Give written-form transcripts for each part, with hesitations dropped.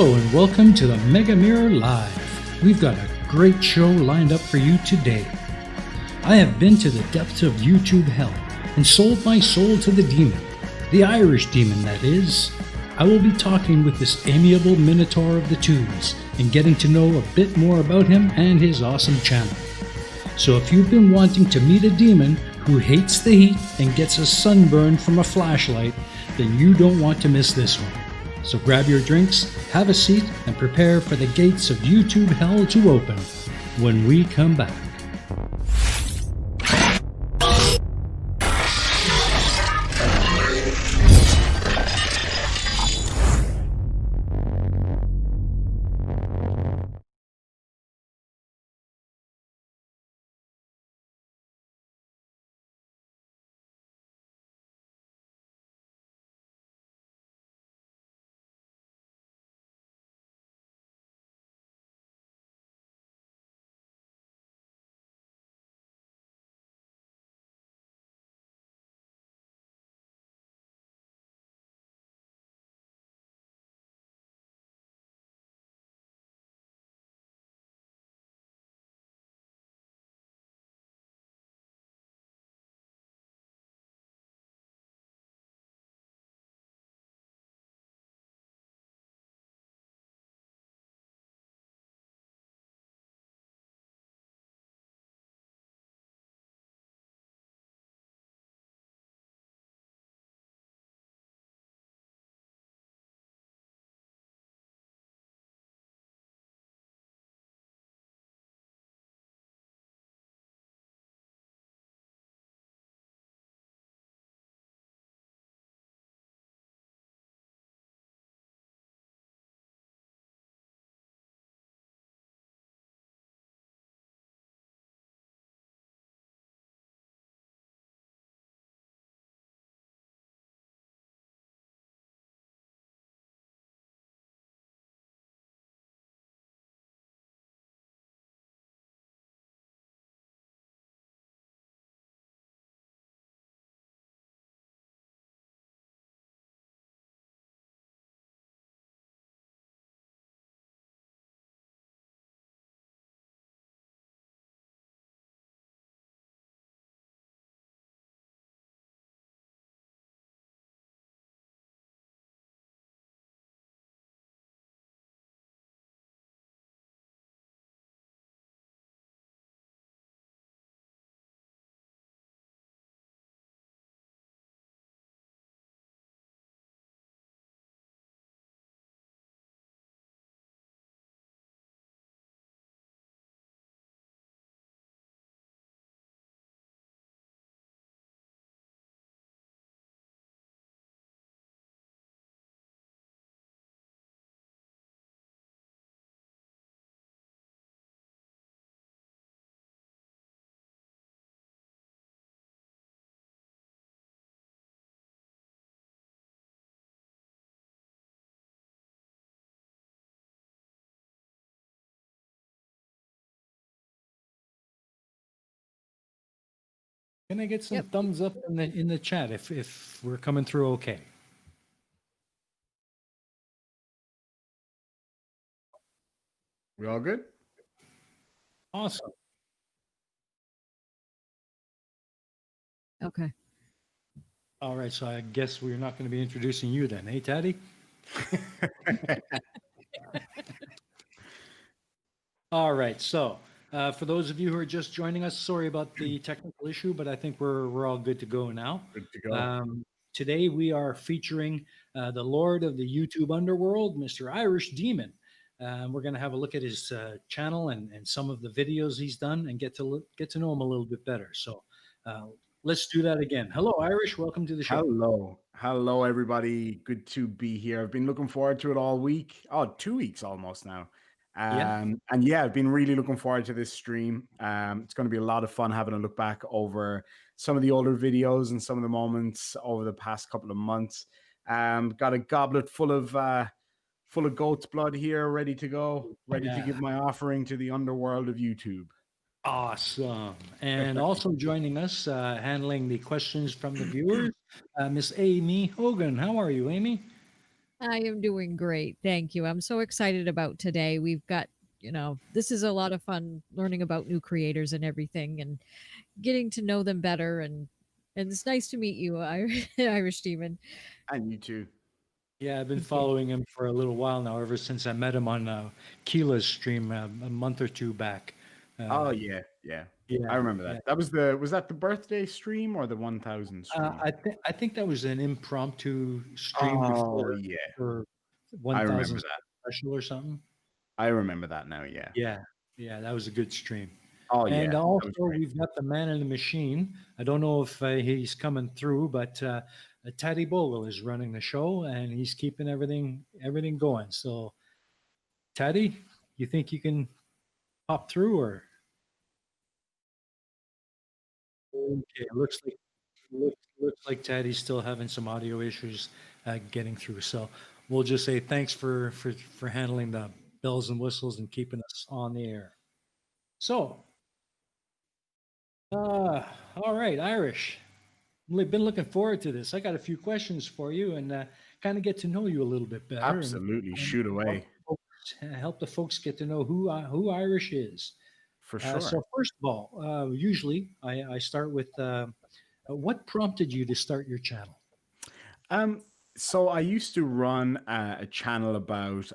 Hello and welcome to the Mega Mirror Live. We've got a great show lined up for you today. I have been to the depths of YouTube hell and sold my soul to the demon, the Irish demon that is. I will be talking with this amiable minotaur of the tubes and getting to know a bit more about him and his awesome channel. So if you've been wanting to meet a demon who hates the heat and gets a sunburn from a flashlight, then you don't want to miss this one. So grab your drinks, have a seat, and prepare for the gates of YouTube hell to open when we come back. Can I get some thumbs up in the chat if we're coming through okay? We all good? Awesome. Okay. All right, so I guess we're not going to be introducing you then, eh, Tatty? All right, so for those of you who are just joining us, sorry about the technical issue, but I think we're all good to go now. Good to go. Today we are featuring the Lord of the YouTube underworld, Mr. Irish Demon. We're going to have a look at his channel and some of the videos he's done and get to know him a little bit better. So let's do that again. Hello, Irish. Welcome to the show. Hello, everybody. Good to be here. I've been looking forward to it all week. Oh, 2 weeks almost now. And yeah, I've been really looking forward to this stream. It's going to be a lot of fun having a look back over some of the older videos and some of the moments over the past couple of months. Got a goblet full of goat's blood here, ready to go, ready to give my offering to the underworld of YouTube. Awesome. And also joining us, handling the questions from the viewers, Miss Aimee Hogan. How are you, Aimee? I am doing great. Thank you. I'm so excited about today. We've got, this is a lot of fun learning about new creators and everything and getting to know them better. And it's nice to meet you, Irish Demon. And you too. Yeah, I've been Okay. following him for a little while now, ever since I met him on Keelah's stream a month or two back. Oh Um, yeah, yeah. I yeah, remember yeah. that. Was that the birthday stream or the 1000 stream? I think that was an impromptu stream Oh before yeah, for I 1,000 remember that. special or something. I remember that now. Yeah. Yeah, yeah, that was a good stream. Oh And yeah, that was also, great. we've got the man in the machine. I don't know if he's coming through, but Tattie-Bogle is running the show, and he's keeping everything going. So, Tatty, you think you can pop through, or okay? Looks like Tatty's still having some audio issues getting through. So, we'll just say thanks for handling the bells and whistles and keeping us on the air. So, all right, Irish. We've been looking forward to this. I got a few questions for you and kind of get to know you a little bit better and Absolutely, um, shoot help away the help the folks get to know who Irish is. for sure. So first of all, usually I start with what prompted you to start your channel? Um, so I used to run a channel about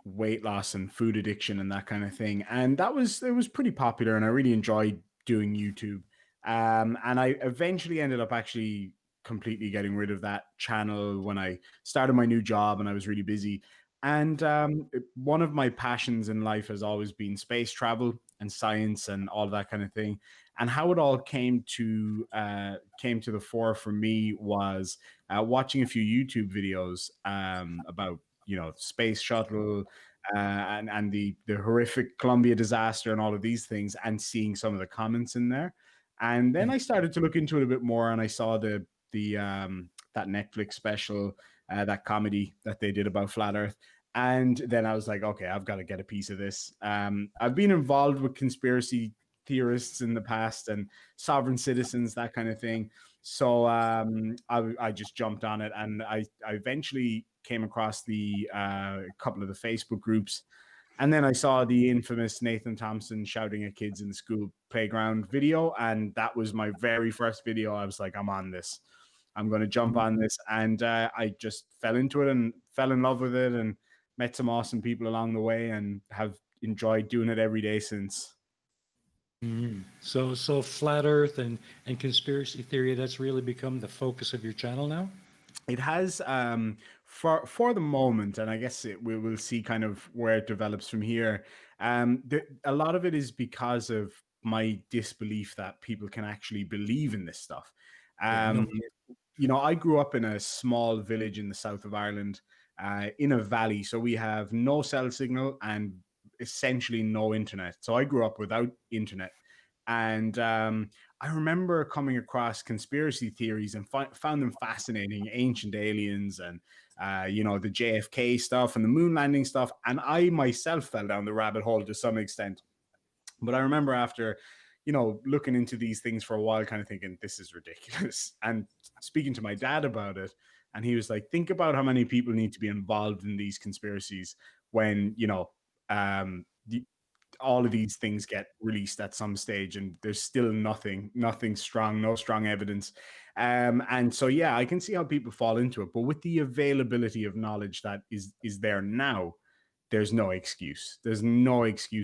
weight loss and food addiction and that kind of thing, and it was pretty popular, and I really enjoyed doing YouTube. And I eventually ended up actually completely getting rid of that channel when I started my new job and I was really busy. And one of my passions in life has always been space travel and science and all that kind of thing. And how it all came to the fore for me was watching a few YouTube videos about space shuttle and the horrific Columbia disaster and all of these things, and seeing some of the comments in there. And then Yeah. I started to look into it a bit more, and I saw the that Netflix special, that comedy that they did about flat Earth. And then I was like, okay, I've got to get a piece of this. I've been involved with conspiracy theorists in the past and sovereign citizens, that kind of thing. So I just jumped on it, and I eventually came across the couple of the Facebook groups, and then I saw the infamous Nathan Thompson shouting at kids in the school playground video, and that was my very first video. I was like, I'm on this. I'm going to jump on this, and I just fell into it and fell in love with it, and met some awesome people along the way, and have enjoyed doing it every day since. So flat Earth and conspiracy theory, that's really become the focus of your channel now. It has for the moment, and I guess we will see kind of where it develops from here. A lot of it is because of my disbelief that people can actually believe in this stuff. Yeah, Um, no kid. I grew up in a small village in the south of Ireland, in a valley, so we have no cell signal and essentially no internet. So I grew up without internet, and I remember coming across conspiracy theories and found them fascinating, ancient aliens and the JFK stuff and the moon landing stuff. And I myself fell down the rabbit hole to some extent. But I remember after, looking into these things for a while, kind of thinking, this is ridiculous. And speaking to my dad about it, and he was like, think about how many people need to be involved in these conspiracies when, all of these things get released at some stage, and there's still nothing strong, no strong evidence. And so yeah, I can see how people fall into it, but with the availability of knowledge that is there now, there's no excuse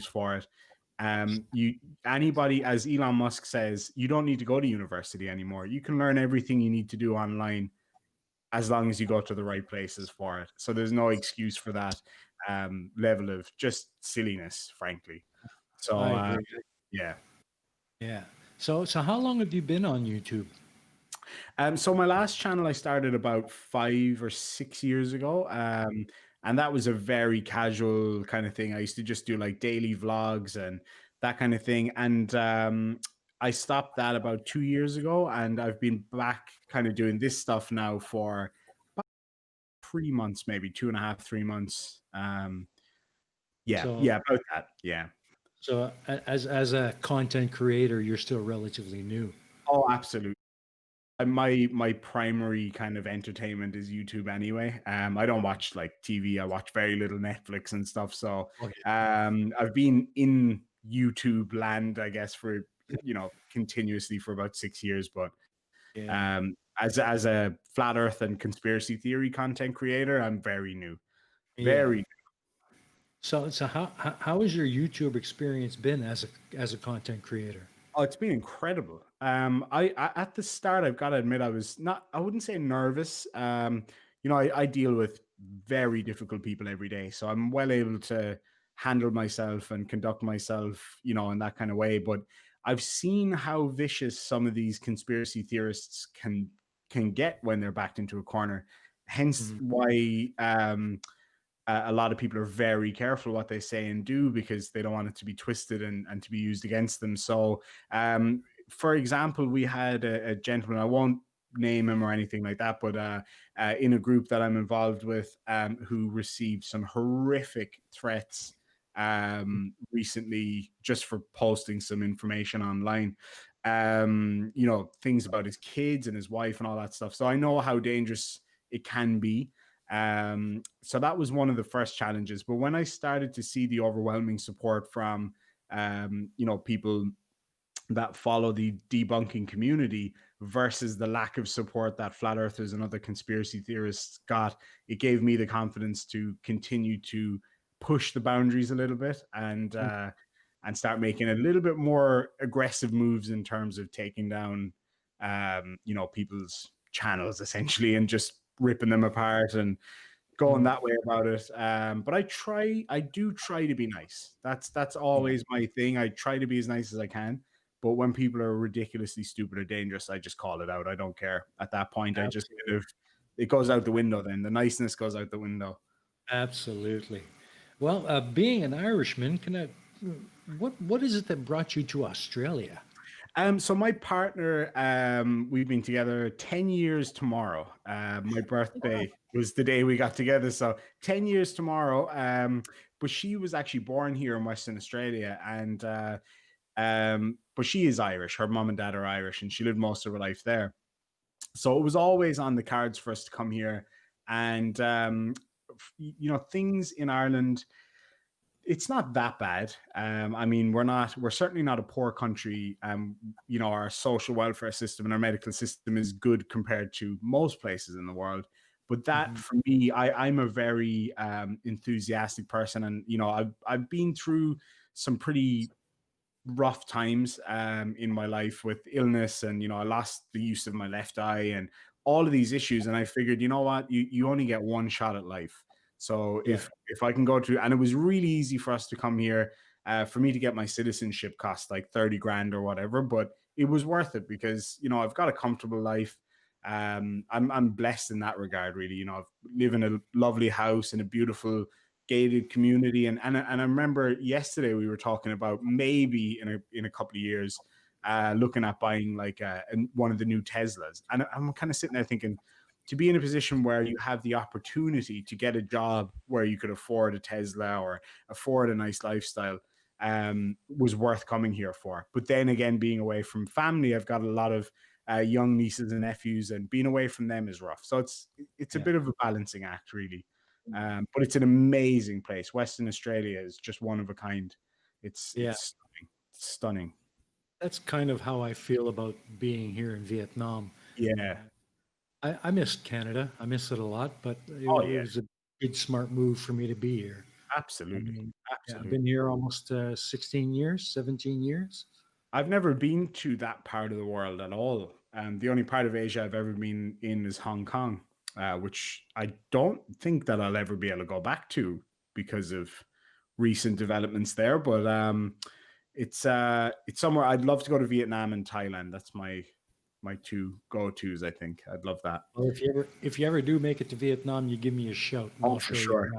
for it. You Anybody, as Elon Musk says, you don't need to go to university anymore. You can learn everything you need to do online, as long as you go to the right places for it. So there's no excuse for that level of just silliness, frankly. So I agree. yeah. Yeah. So how long have you been on YouTube? So my last channel I started about 5 or 6 years ago. And that was a very casual kind of thing. I used to just do like daily vlogs and that kind of thing. And I stopped that about 2 years ago, and I've been back kind of doing this stuff now for 3 months, maybe 2.5, 3 months. Yeah, So yeah, about that. Yeah. as a content creator, you're still relatively new. Oh, absolutely. My primary kind of entertainment is YouTube anyway. I don't watch like TV. I watch very little Netflix and stuff. So Okay. I've been in YouTube land, I guess, for continuously for about 6 years. But Yeah. as a flat Earth and conspiracy theory content creator, I'm very new. Yeah. Very. So how has your YouTube experience been as a content creator? Oh, it's been incredible. I at the start, I've got to admit, I wouldn't say nervous. I deal with very difficult people every day, so I'm well able to handle myself and conduct myself, in that kind of way. But I've seen how vicious some of these conspiracy theorists can get when they're backed into a corner. Hence why a lot of people are very careful what they say and do because they don't want it to be twisted and to be used against them. So, for example, we had a gentleman, I won't name him or anything like that, but in a group that I'm involved with, who received some horrific threats recently just for posting some information online. Things about his kids and his wife and all that stuff. So I know how dangerous it can be. So that was one of the first challenges. But when I started to see the overwhelming support from, people that follow the debunking community versus the lack of support that flat earthers and other conspiracy theorists got, it gave me the confidence to continue to push the boundaries a little bit and start making a little bit more aggressive moves in terms of taking down, people's channels essentially and just ripping them apart and going that way about it. But I do try to be nice. That's always my thing. I try to be as nice as I can. But when people are ridiculously stupid or dangerous, I just call it out. I don't care. At that point, I just it goes out the window then. The niceness goes out the window. Absolutely. Well, being an Irishman, what is it that brought you to Australia? So my partner, we've been together 10 years tomorrow. My birthday was the day we got together. So 10 years tomorrow. But she was actually born here in Western Australia. And but she is Irish. Her mom and dad are Irish, and she lived most of her life there. So it was always on the cards for us to come here. And, things in Ireland, it's not that bad. We're certainly not a poor country. Our social welfare system and our medical system is good compared to most places in the world. But that for me, I'm a very enthusiastic person. And, I've been through some pretty rough times in my life with illness, and I lost the use of my left eye and all of these issues. And I figured, you know what, you only get one shot at life. So if I can go to, and it was really easy for us to come here, for me to get my citizenship cost like 30 grand or whatever, but it was worth it because I've got a comfortable life. I'm blessed in that regard, really. I live in a lovely house in a beautiful gated community, and I remember yesterday we were talking about maybe in a couple of years looking at buying like one of the new Teslas, and I'm kind of sitting there thinking, to be in a position where you have the opportunity to get a job where you could afford a Tesla or afford a nice lifestyle was worth coming here for. But then again, being away from family, I've got a lot of young nieces and nephews, and being away from them is rough. So it's a bit of a balancing act, really. But it's an amazing place. Western Australia is just one of a kind. It's stunning. That's kind of how I feel about being here in Vietnam. Yeah. I missed Canada. I miss it a lot, but it was a big, smart move for me to be here. Absolutely. I've been here almost 16 years, 17 years. I've never been to that part of the world at all. The only part of Asia I've ever been in is Hong Kong, which I don't think that I'll ever be able to go back to because of recent developments there. But it's somewhere I'd love to go to. Vietnam and Thailand. That's my two go-tos. I think I'd love that. Well, if you ever do make it to Vietnam, you give me a shout. Oh, for sure.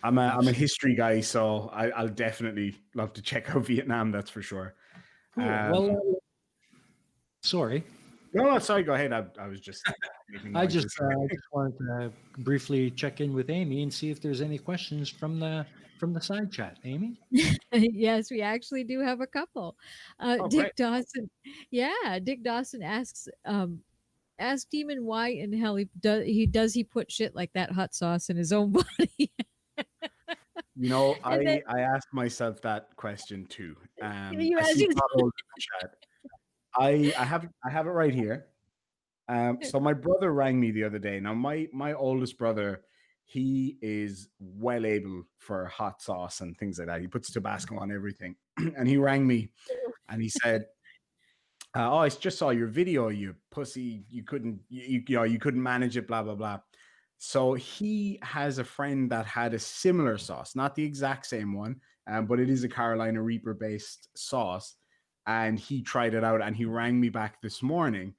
I'm a history guy, so I'll definitely love to check out Vietnam. That's for sure. Cool. Sorry. No, sorry. Go ahead. I was just. I just wanted to briefly check in with Aimee and see if there's any questions from the side chat. Aimee? Yes, we actually do have a couple. Dick great. Dawson. Yeah, Dick Dawson asks, ask Demon why in hell he put shit like that hot sauce in his own body. And then I asked myself that question too. you I ask see yourself, Pablo's in the chat. I have it right here. So my brother rang me the other day. Now my oldest brother, he is well able for hot sauce and things like that. He puts Tabasco on everything. And he rang me and he said, "Oh, I just saw your video, you pussy. You couldn't you couldn't manage it, blah blah blah." So he has a friend that had a similar sauce, not the exact same one, but it is a Carolina Reaper based sauce. And he tried it out and he rang me back this morning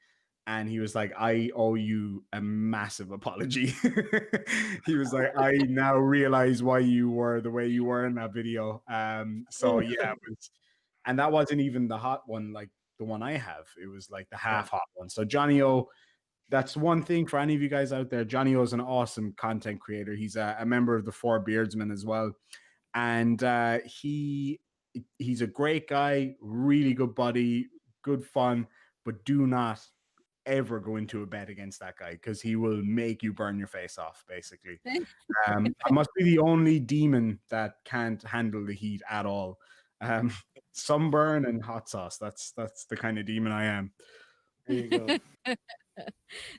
and he was like, "I owe you a massive apology." He was like, "I now realize why you were the way you were in that video." So yeah, and that wasn't even the hot one, like the one I have. It was like the half hot one. So Johnny O, that's one thing for any of you guys out there. Johnny O is an awesome content creator. He's a member of the Four Beardsmen as well. And he's a great guy, really good buddy, good fun, but do not ever go into a bet against that guy because he will make you burn your face off, basically. I must be the only demon that can't handle the heat at all. Sunburn and hot sauce. That's the kind of demon I am. There you go.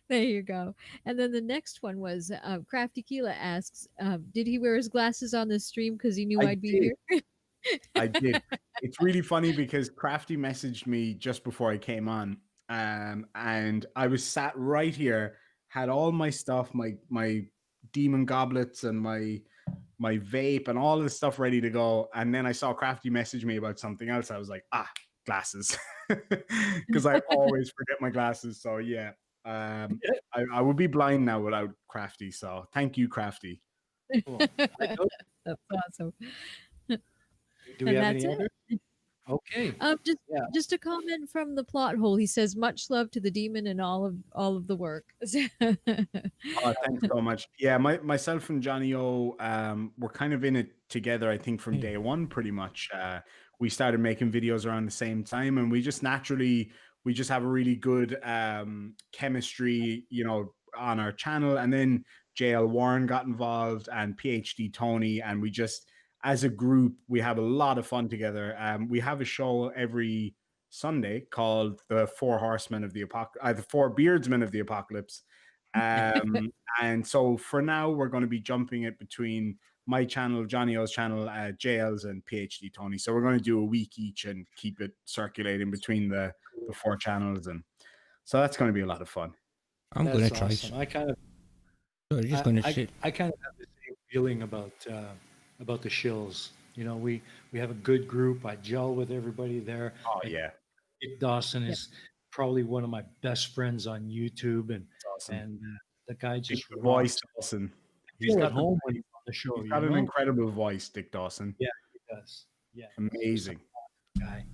there you go. And then the next one was Krafty Keelah asks, did he wear his glasses on the stream because he knew I'd be here? I did. It's really funny because Krafty messaged me just before I came on, and I was sat right here, had all my stuff, my demon goblets and my vape and all this stuff ready to go, and then I saw Krafty message me about something else. I was like, glasses, because I always forget my glasses. So yeah, I would be blind now without Krafty. So thank you, Krafty. Cool. That's awesome. Do we have any others? Okay. Just a comment from the plot hole. He says, "Much love to the demon and all of the work." Oh, thanks so much. Yeah, myself and Johnny O, we're kind of in it together. I think from day one, pretty much. We started making videos around the same time, and we just have a really good chemistry, on our channel. And then JL Warren got involved, and PhD Tony, and we just, as a group, we have a lot of fun together. We have a show every Sunday called the Four Horsemen of the Apocalypse, the Four Beardsmen of the Apocalypse. And so for now, we're going to be jumping it between my channel, Johnny O's channel, JL's, and PhD Tony. So we're going to do a week each and keep it circulating between the four channels. And so that's going to be a lot of fun. I'm going to try. Awesome. I kind of have the same feeling about the Shills. We have a good group. I gel with everybody there. Oh yeah. Dawson is probably one of my best friends on YouTube, and awesome. And the guy just voice Dawson. He's at home when he's on the show. He's got an incredible voice, Dick Dawson. Yeah, he does. Yeah, amazing guy.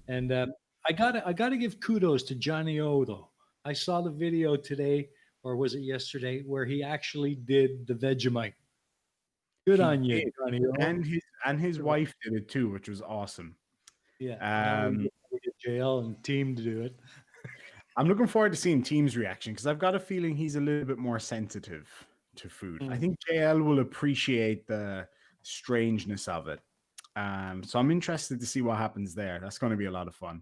And I gotta give kudos to Johnny O though. I saw the video today, or was it yesterday, where he actually did the Vegemite. Good on you, Johnny O. And his wife did it too, which was awesome. Yeah. We get JL and team to do it. I'm looking forward to seeing Team's reaction because I've got a feeling he's a little bit more sensitive to food. I think JL will appreciate the strangeness of it. So I'm interested to see what happens there. That's going to be a lot of fun.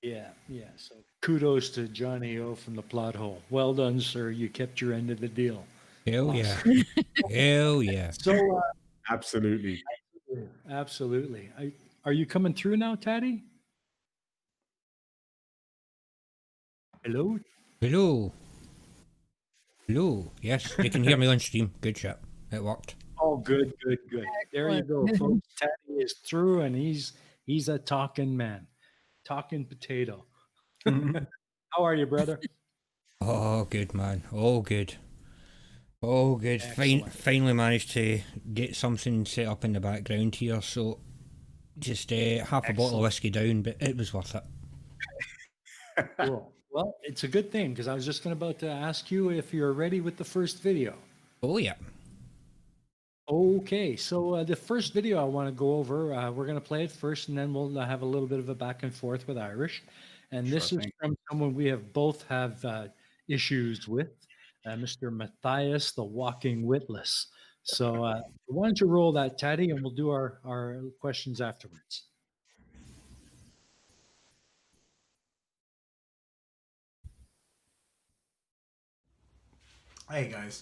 Yeah. So kudos to Johnny O from the plot hole. Well done, sir. You kept your end of the deal. Hell awesome. Yeah. Hell yeah. So absolutely. Are you coming through now, Tatty? Hello? Yes, you can hear me on stream. Good shot. It worked. Oh, good. There you go, folks. Tatty is through, and he's a talking man. Talking potato. How are you, brother? Oh, good, man. Oh, good. Finally managed to get something set up in the background here, so just half a bottle of whiskey down, but it was worth it. Cool. Well, it's a good thing because I was just about to ask you if you're ready with the first video. Oh, yeah. Okay, so the first video I want to go over, we're going to play it first, and then we'll have a little bit of a back and forth with Irish. And this is from someone we have both have issues with, Mr. Matthias, the Walking Witless. So why don't you roll that, Tatty, and we'll do our questions afterwards. Hey guys,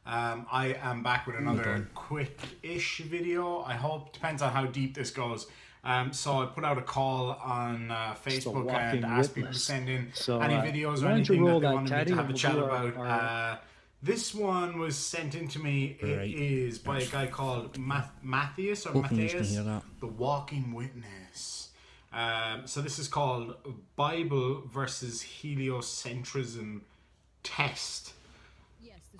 I am back with another quick-ish video. I hope, depends on how deep this goes. So I put out a call on Facebook and asked people to send in any videos or anything that they wanted me to have a chat about. This one was sent in to me. It is by a guy called Matthias, The Walking Witness. So this is called Bible versus Heliocentrism Test.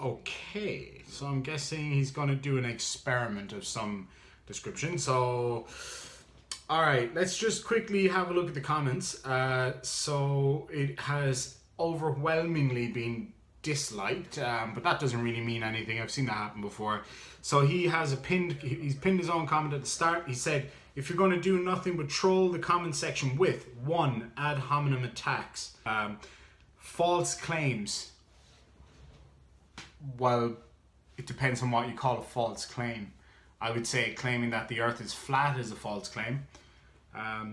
Okay, so I'm guessing he's going to do an experiment of some description. So, all right, let's just quickly have a look at the comments. So it has overwhelmingly been disliked, but that doesn't really mean anything. I've seen that happen before. So he's pinned his own comment at the start. He said, if you're going to do nothing but troll the comment section with 1, ad hominem attacks, false claims. Well, it depends on what you call a false claim. I would say claiming that the earth is flat is a false claim.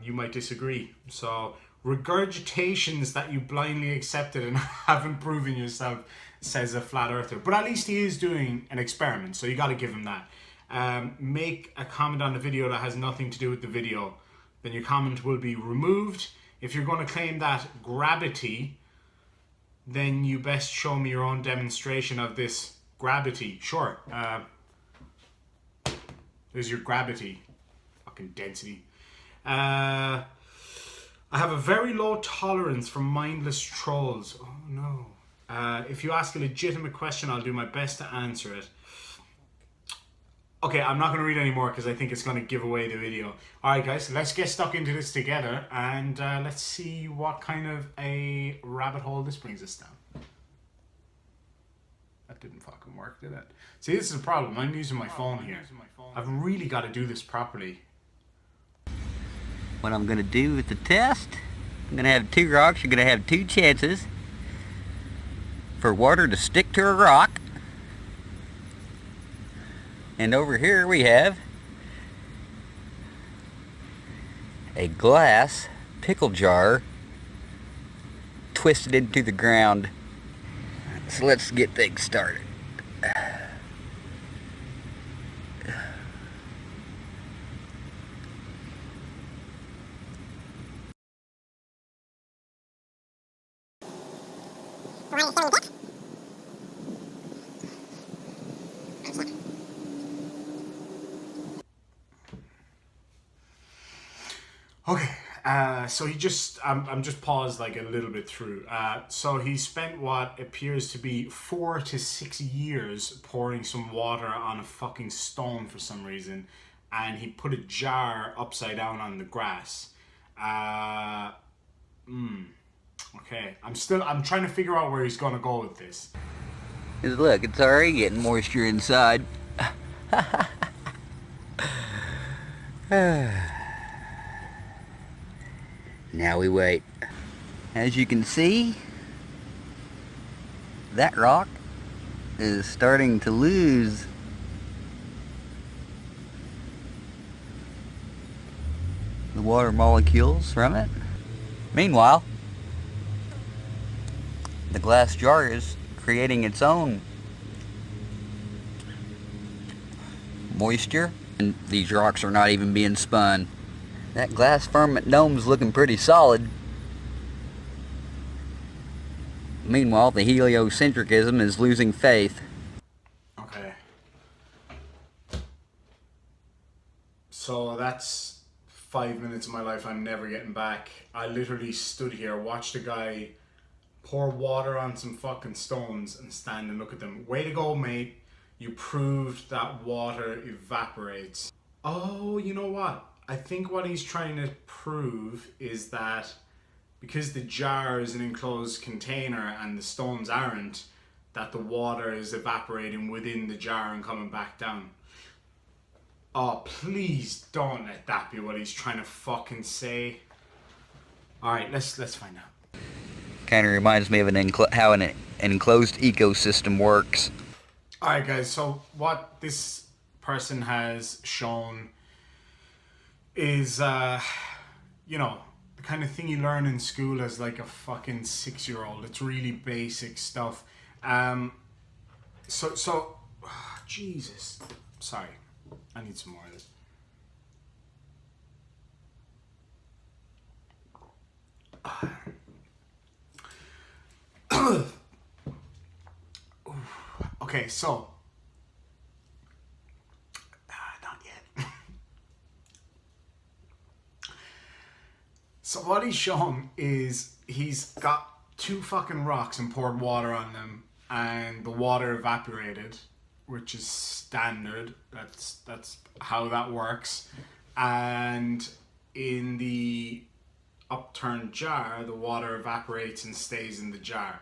You might disagree. So regurgitations that you blindly accepted and haven't proven yourself, says a flat earther. But at least he is doing an experiment, so you got to give him that. Make a comment on the video that has nothing to do with the video. Then your comment will be removed. If you're going to claim that gravity, then you best show me your own demonstration of this gravity. Sure. There's your gravity. Fucking density. I have a very low tolerance for mindless trolls. Oh no. If you ask a legitimate question, I'll do my best to answer it. Okay, I'm not going to read any more because I think it's going to give away the video. Alright guys, let's get stuck into this together and let's see what kind of a rabbit hole this brings us down. That didn't fucking work, did it? See, this is a problem. I'm using my phone here. I've really got to do this properly. What I'm going to do with the test, I'm going to have 2 rocks. You're going to have 2 chances for water to stick to a rock. And over here we have a glass pickle jar twisted into the ground. So let's get things started. Okay, so I'm just paused like a little bit through. So he spent what appears to be 4 to 6 years pouring some water on a fucking stone for some reason, and he put a jar upside down on the grass. Okay, I'm trying to figure out where he's gonna go with this. Look, it's already getting moisture inside. Now we wait. As you can see, that rock is starting to lose the water molecules from it. Meanwhile, the glass jar is creating its own moisture, and these rocks are not even being spun. That glass firmament dome's looking pretty solid. Meanwhile, the heliocentrism is losing faith. Okay. So that's 5 minutes of my life I'm never getting back. I literally stood here, watched a guy pour water on some fucking stones and stand and look at them. Way to go, mate. You proved that water evaporates. Oh, you know what? I think what he's trying to prove is that because the jar is an enclosed container and the stones aren't, that the water is evaporating within the jar and coming back down. Oh, please don't let that be what he's trying to fucking say. Alright, let's find out. Kind of reminds me of how an an enclosed ecosystem works. All right, guys. So what this person has shown is, you know, the kind of thing you learn in school as like a fucking 6-year-old. It's really basic stuff. Jesus. Sorry. I need some more of this. Okay, so not yet. So what he's shown is he's got 2 fucking rocks and poured water on them, and the water evaporated, which is standard. That's how that works. And in the upturned jar, the water evaporates and stays in the jar.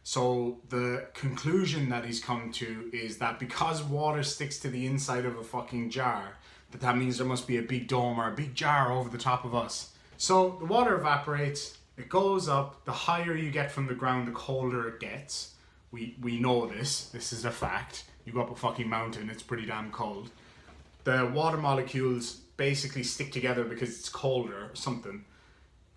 So the conclusion that he's come to is that because water sticks to the inside of a fucking jar, that means there must be a big dome or a big jar over the top of us. So the water evaporates, it goes up. The higher you get from the ground, the colder it gets. We know this. This is a fact. You go up a fucking mountain, it's pretty damn cold. The water molecules basically stick together because it's colder or something.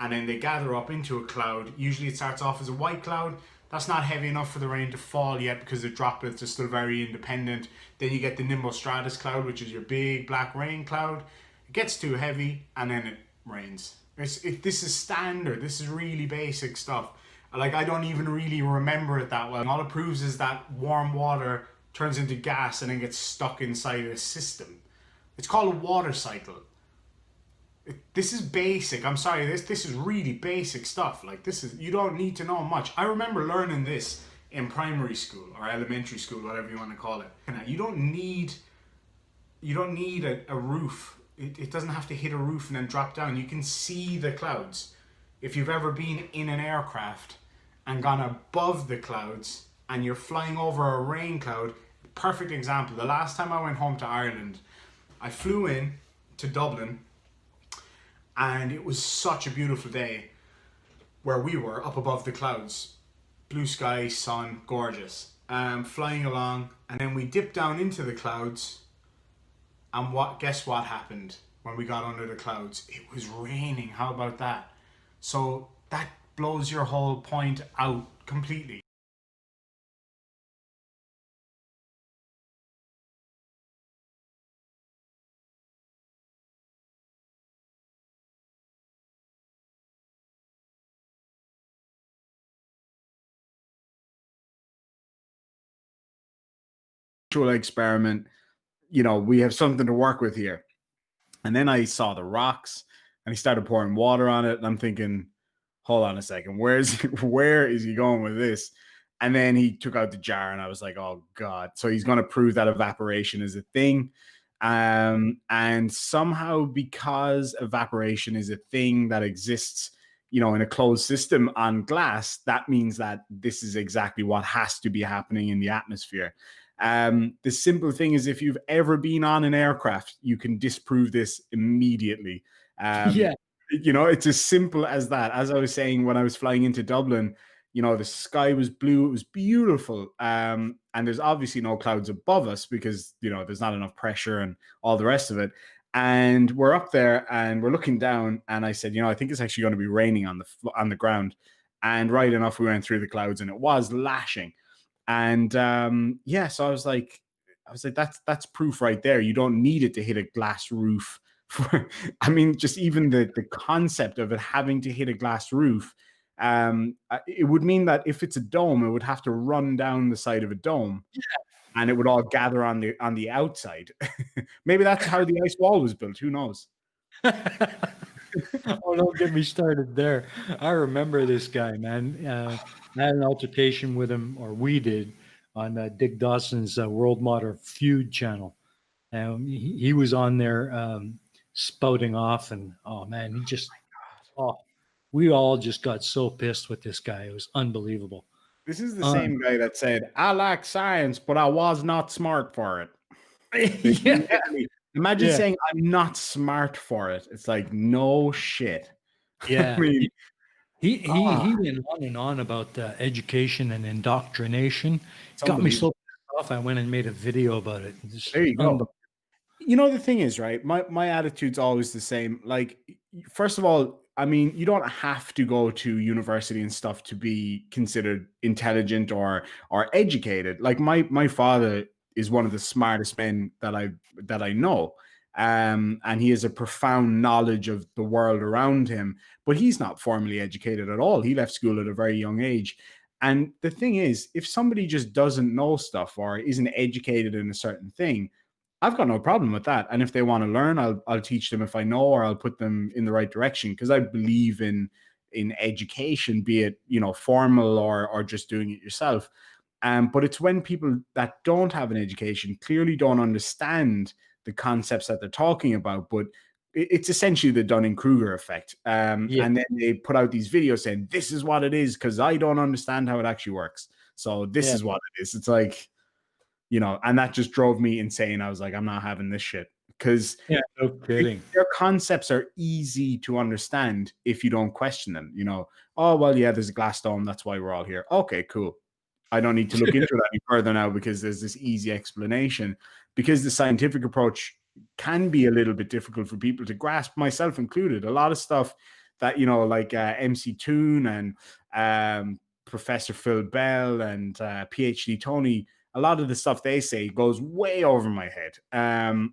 And then they gather up into a cloud. Usually it starts off as a white cloud. That's not heavy enough for the rain to fall yet because the droplets are still very independent. Then you get the nimbostratus cloud, which is your big black rain cloud. It gets too heavy and then it rains. This is standard. This is really basic stuff. Like, I don't even really remember it that well. All it proves is that warm water turns into gas and then gets stuck inside a system. It's called a water cycle. This is basic. I'm sorry, this is really basic stuff. Like, you don't need to know much. I remember learning this in primary school or elementary school, whatever you want to call it. You don't need a roof. It doesn't have to hit a roof and then drop down. You can see the clouds. If you've ever been in an aircraft and gone above the clouds and you're flying over a rain cloud, perfect example. The last time I went home to Ireland, I flew in to Dublin, and it was such a beautiful day where we were up above the clouds. Blue sky, sun, gorgeous. Flying along, and then we dipped down into the clouds, and guess what happened when we got under the clouds? It was raining. How about that? So that blows your whole point out completely. Experiment, we have something to work with here. And then I saw the rocks and he started pouring water on it, and I'm thinking, hold on a second, where is he going with this? And then he took out the jar and I was like, oh god. So he's going to prove that evaporation is a thing. And somehow, because evaporation is a thing that exists, in a closed system on glass, that means that this is exactly what has to be happening in the atmosphere. The simple thing is, if you've ever been on an aircraft, you can disprove this immediately. Yeah. It's as simple as that. As I was saying, when I was flying into Dublin, the sky was blue. It was beautiful. And there's obviously no clouds above us because, there's not enough pressure and all the rest of it. And we're up there and we're looking down, and I said, I think it's actually going to be raining on the ground. And right enough, we went through the clouds and it was lashing. And so I was like, that's proof right there. You don't need it to hit a glass roof. Just even the concept of it having to hit a glass roof, it would mean that if it's a dome, it would have to run down the side of a dome, and it would all gather on the outside. Maybe that's how the ice wall was built. Who knows? Oh, don't get me started there. I remember this guy, man. I had an altercation with him, or we did, on Dick Dawson's World Modern Feud channel. And he was on there spouting off, and oh man, we all just got so pissed with this guy. It was unbelievable. This is the same guy that said, I like science, but I was not smart for it. Yeah. Imagine saying, I'm not smart for it. It's like, no shit. Yeah. He went on and on about education and indoctrination. It's Got me so unbelievable. pissed off. I went and made a video about it. There you go. You know, the thing is, right? My attitude's always the same. Like, first of all, I mean, you don't have to go to university and stuff to be considered intelligent or educated. Like my father is one of the smartest men that I know. And he has a profound knowledge of the world around him, but he's not formally educated at all. He left school at a very young age. And the thing is, if somebody just doesn't know stuff or isn't educated in a certain thing, I've got no problem with that. And if they want to learn, I'll teach them if I know, or I'll put them in the right direction, because I believe in education, be it, you know, formal or just doing it yourself. But it's when people that don't have an education clearly don't understand the concepts that they're talking about, but it's essentially the Dunning-Kruger effect. And then they put out these videos saying, this is what it is, because I don't understand how it actually works. So this is what it is. It's like, you know, and that just drove me insane. I was like, I'm not having this shit, because no kidding. Their concepts are easy to understand if you don't question them. You know, oh, well, yeah, there's a glass dome. That's why we're all here. Okay, cool. I don't need to look into that any further now, because there's this easy explanation. Because the scientific approach can be a little bit difficult for people to grasp, myself included. A lot of stuff that, you know, like MC Toon and Professor Phil Bell and PhD Tony, a lot of the stuff they say goes way over my head. And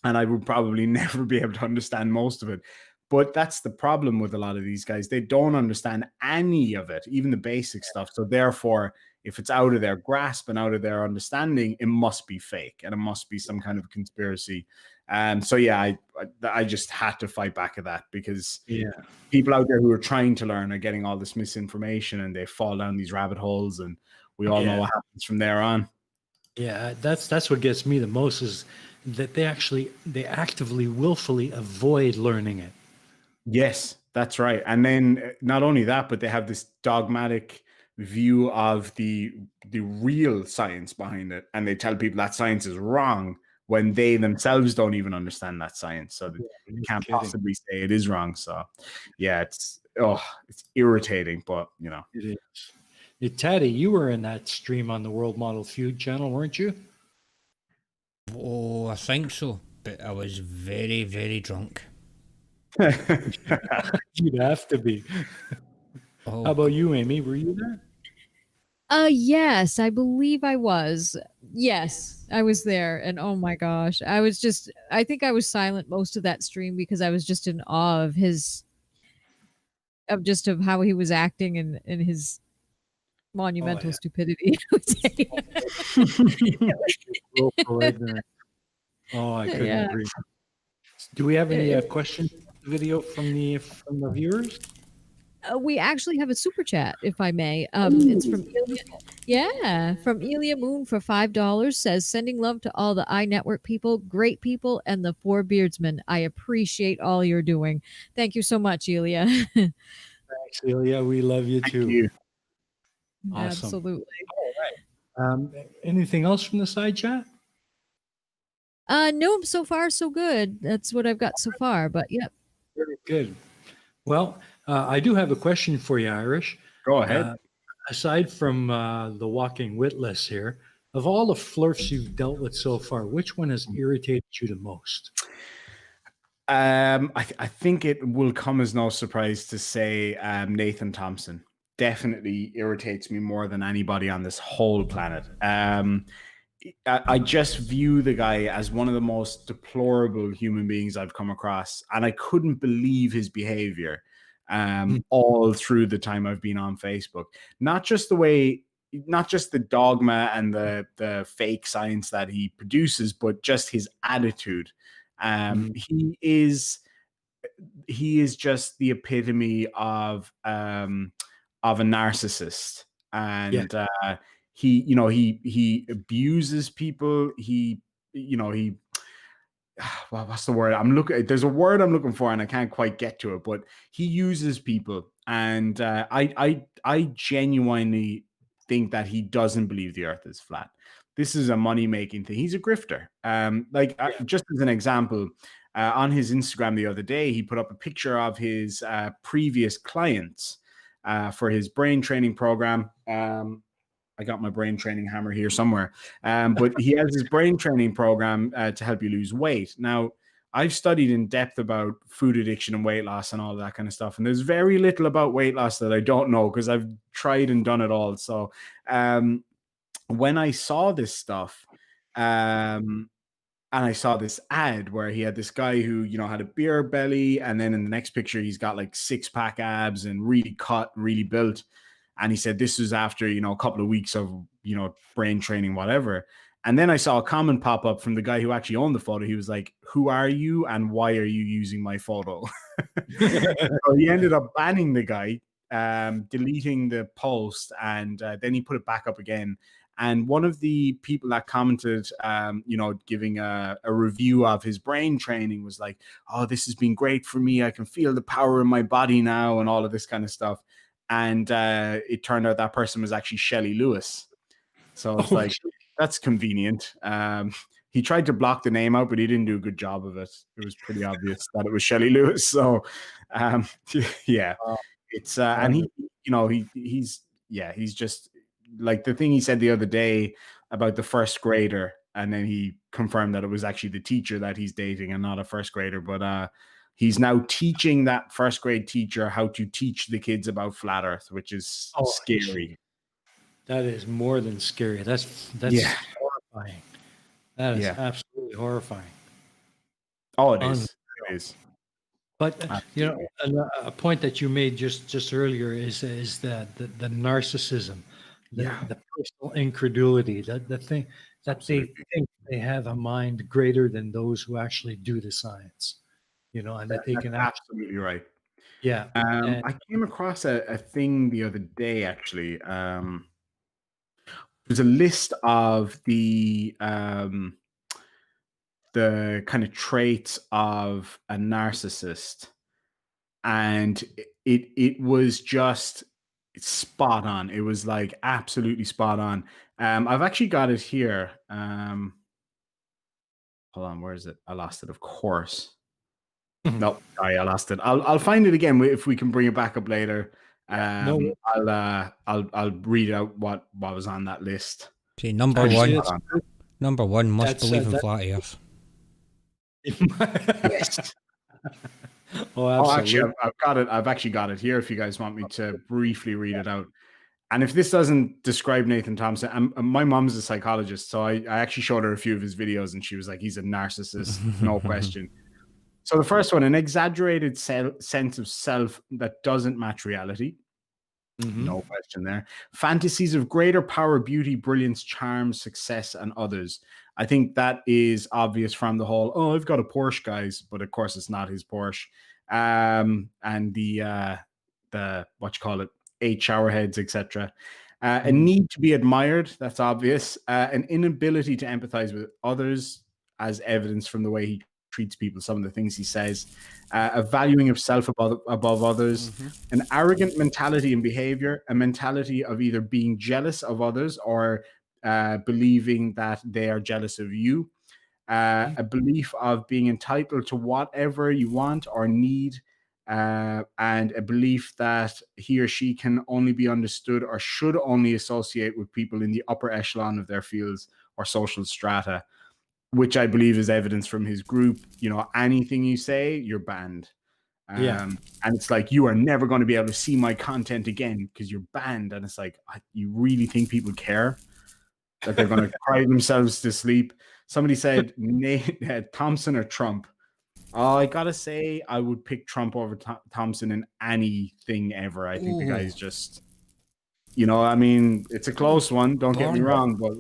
I would probably never be able to understand most of it. But that's the problem with a lot of these guys. They don't understand any of it, even the basic stuff. So therefore, if it's out of their grasp and out of their understanding, it must be fake, and it must be some kind of conspiracy. So yeah, I just had to fight back at that, because people out there who are trying to learn are getting all this misinformation, and they fall down these rabbit holes, and we all know what happens from there on. Yeah, that's what gets me the most, is that they actively, willfully avoid learning it. Yes, that's right. And then not only that, but they have this dogmatic view of the real science behind it, and they tell people that science is wrong when they themselves don't even understand that science, so they can't possibly say it is wrong. So yeah, it's irritating, but you know, it is. Hey, Tatty, you were in that stream on the World Model Feud channel, weren't you? Oh, I think so, but I was very, very drunk. You'd have to be. Oh. How about you, Aimee? Were you there? Yes, I believe I was. Yes, I was there. And oh my gosh, I think I was silent most of that stream, because I was just in awe of of how he was acting and his monumental stupidity. Oh, I couldn't agree. Do we have any questions video from the viewers? We actually have a super chat, if I may. It's from Elia Moon for $5. Says, sending love to all the EiE Network people, great people, and the 4 Beardsmen. I appreciate all you're doing. Thank you so much, Elia. Thanks, Elia. We love you too. Thank you. Awesome. Absolutely. All right. Anything else from the side chat? No, so far so good. That's what I've got so far. But yep. Very good. Well, I do have a question for you, Irish. Go ahead. Aside from the walking witless here, of all the flirts you've dealt with so far, which one has irritated you the most? I think it will come as no surprise to say Nathan Thompson definitely irritates me more than anybody on this whole planet. I just view the guy as one of the most deplorable human beings I've come across, and I couldn't believe his behavior all through the time I've been on Facebook. Not just the dogma and the fake science that he produces, but just his attitude. He is just the epitome of a narcissist, and he abuses people. Well, what's the word there's a word I'm looking for and I can't quite get to it, but he uses people, and I genuinely think that he doesn't believe the earth is flat. This is a money-making thing. He's a grifter. Just as an example, on his Instagram the other day, he put up a picture of his previous clients for his brain training program. I got my brain training hammer here somewhere. But he has his brain training program to help you lose weight. Now, I've studied in depth about food addiction and weight loss and all that kind of stuff. And there's very little about weight loss that I don't know because I've tried and done it all. So when I saw this stuff, and I saw this ad where he had this guy who, had a beer belly. And then in the next picture, he's got like 6-pack abs and really cut, really built. And he said this was after, a couple of weeks of, brain training, whatever. And then I saw a comment pop up from the guy who actually owned the photo. He was like, "Who are you and why are you using my photo?" So he ended up banning the guy, deleting the post, and then he put it back up again. And one of the people that commented, giving a review of his brain training was like, "Oh, this has been great for me. I can feel the power in my body now," and all of this kind of stuff. And it turned out that person was actually Shelley Lewis. So it's that's convenient. He tried to block the name out, but he didn't do a good job of it. It was pretty obvious that it was Shelley Lewis. So yeah, it's and he's just like the thing he said the other day about the first grader, and then he confirmed that it was actually the teacher that he's dating and not a first grader. But he's now teaching that first grade teacher how to teach the kids about flat Earth, which is scary. That is more than scary. That's horrifying. That is absolutely horrifying. Oh, it is. It is. But a point that you made just earlier is that the narcissism, the personal incredulity, the thing that they think they have a mind greater than those who actually do the science, and that they can absolutely right. Yeah. I came across a thing the other day, actually. There's a list of the kind of traits of a narcissist, and it was just spot on. It was like absolutely spot on. I've actually got it here. Hold on, where is it? I lost it, of course. No, sorry, I lost it. I'll find it again if we can bring it back up later. I'll read out what was on that list. Okay, number one must believe in flat earth. Yes. Actually, I've got it. I've actually got it here. If you guys want me to briefly read it out, and if this doesn't describe Nathan Thompson, my mom's a psychologist, so I actually showed her a few of his videos, and she was like, "He's a narcissist, no question." So the first one, an exaggerated sense of self that doesn't match reality. No question there. Fantasies of greater power, beauty, brilliance, charm, success, and others. I think that is obvious from the whole, I've got a Porsche, guys, but of course it's not his Porsche. And the 8 shower heads, etc. A need to be admired, that's obvious. An inability to empathize with others, as evidence from the way he treats people, some of the things he says, a valuing of self above others, an arrogant mentality and behavior, a mentality of either being jealous of others or believing that they are jealous of you, a belief of being entitled to whatever you want or need, and a belief that he or she can only be understood or should only associate with people in the upper echelon of their fields or social strata, which I believe is evidence from his group. Anything you say, you're banned. And it's like, you are never going to be able to see my content again because you're banned. And it's like, you really think people care that they're going to cry themselves to sleep? Somebody said, Thompson or Trump? I got to say, I would pick Trump over Thompson in anything ever. I think the guy's just, it's a close one. Don't get me wrong, but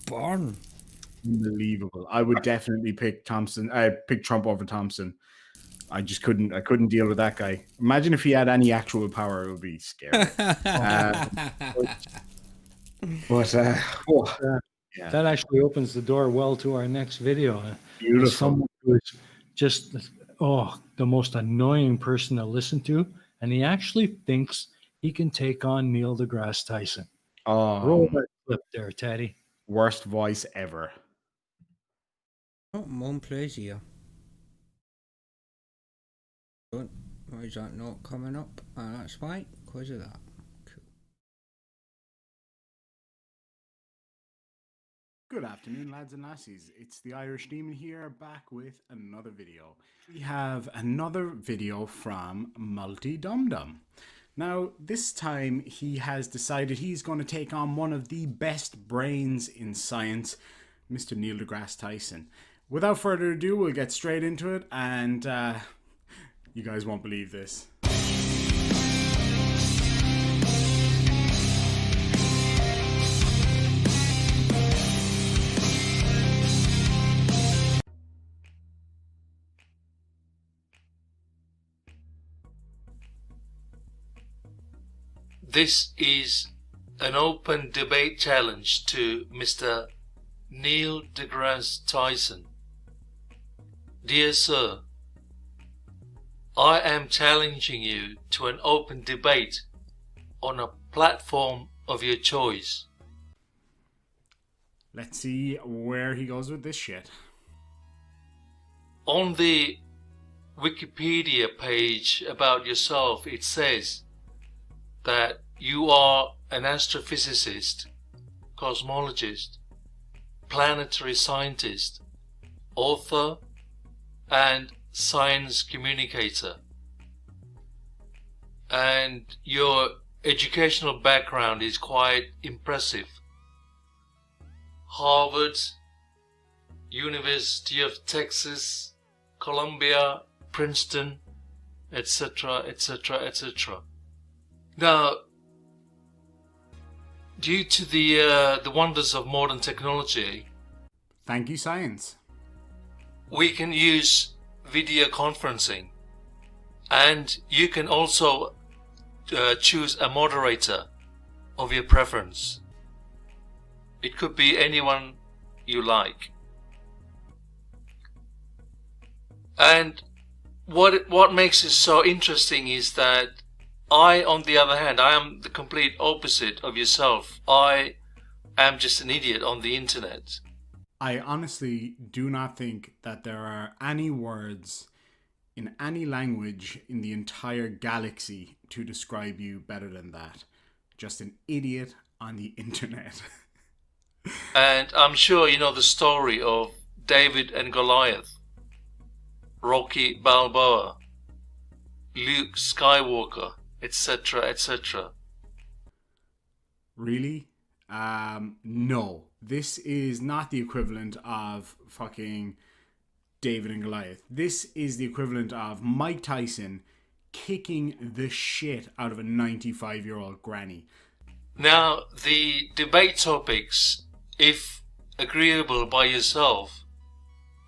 Born. Unbelievable. I would definitely pick Thompson. I pick Trump over Thompson. I just couldn't. I couldn't deal with that guy. Imagine if he had any actual power; it would be scary. That actually opens the door well to our next video. Beautiful. Someone who is just the most annoying person to listen to, and he actually thinks he can take on Neil deGrasse Tyson. Roll that clip there, Tatty. Worst voice ever. Mon plaisir. Why is that not coming up? That's why, because of that. Cool. Good afternoon, lads and lassies. It's the Irish Demon here, back with another video. We have another video from Multi Dum Dum. Now, this time he has decided he's going to take on one of the best brains in science, Mr. Neil deGrasse Tyson. Without further ado, we'll get straight into it, and you guys won't believe this. This is an open debate challenge to Mr. Neil deGrasse Tyson. Dear Sir, I am challenging you to an open debate on a platform of your choice. Let's see where he goes with this shit. On the Wikipedia page about yourself, it says that you are an astrophysicist, cosmologist, planetary scientist, author, and science communicator. And your educational background is quite impressive. Harvard, University of Texas, Columbia, Princeton, etc., etc., etc. Now, due to the wonders of modern technology, Thank you, science. we can use video conferencing, and you can also choose a moderator of your preference. It could be anyone you like. And what makes it so interesting is that I, on the other hand, I am the complete opposite of yourself. I am just an idiot on the internet. I honestly do not think that there are any words in any language in the entire galaxy to describe you better than that. Just an idiot on the internet. And I'm sure you know the story of David and Goliath, Rocky Balboa, Luke Skywalker, etc., etc. Really? No. This is not the equivalent of fucking David and Goliath. This is the equivalent of Mike Tyson kicking the shit out of a 95-year-old granny. Now, the debate topics, if agreeable by yourself,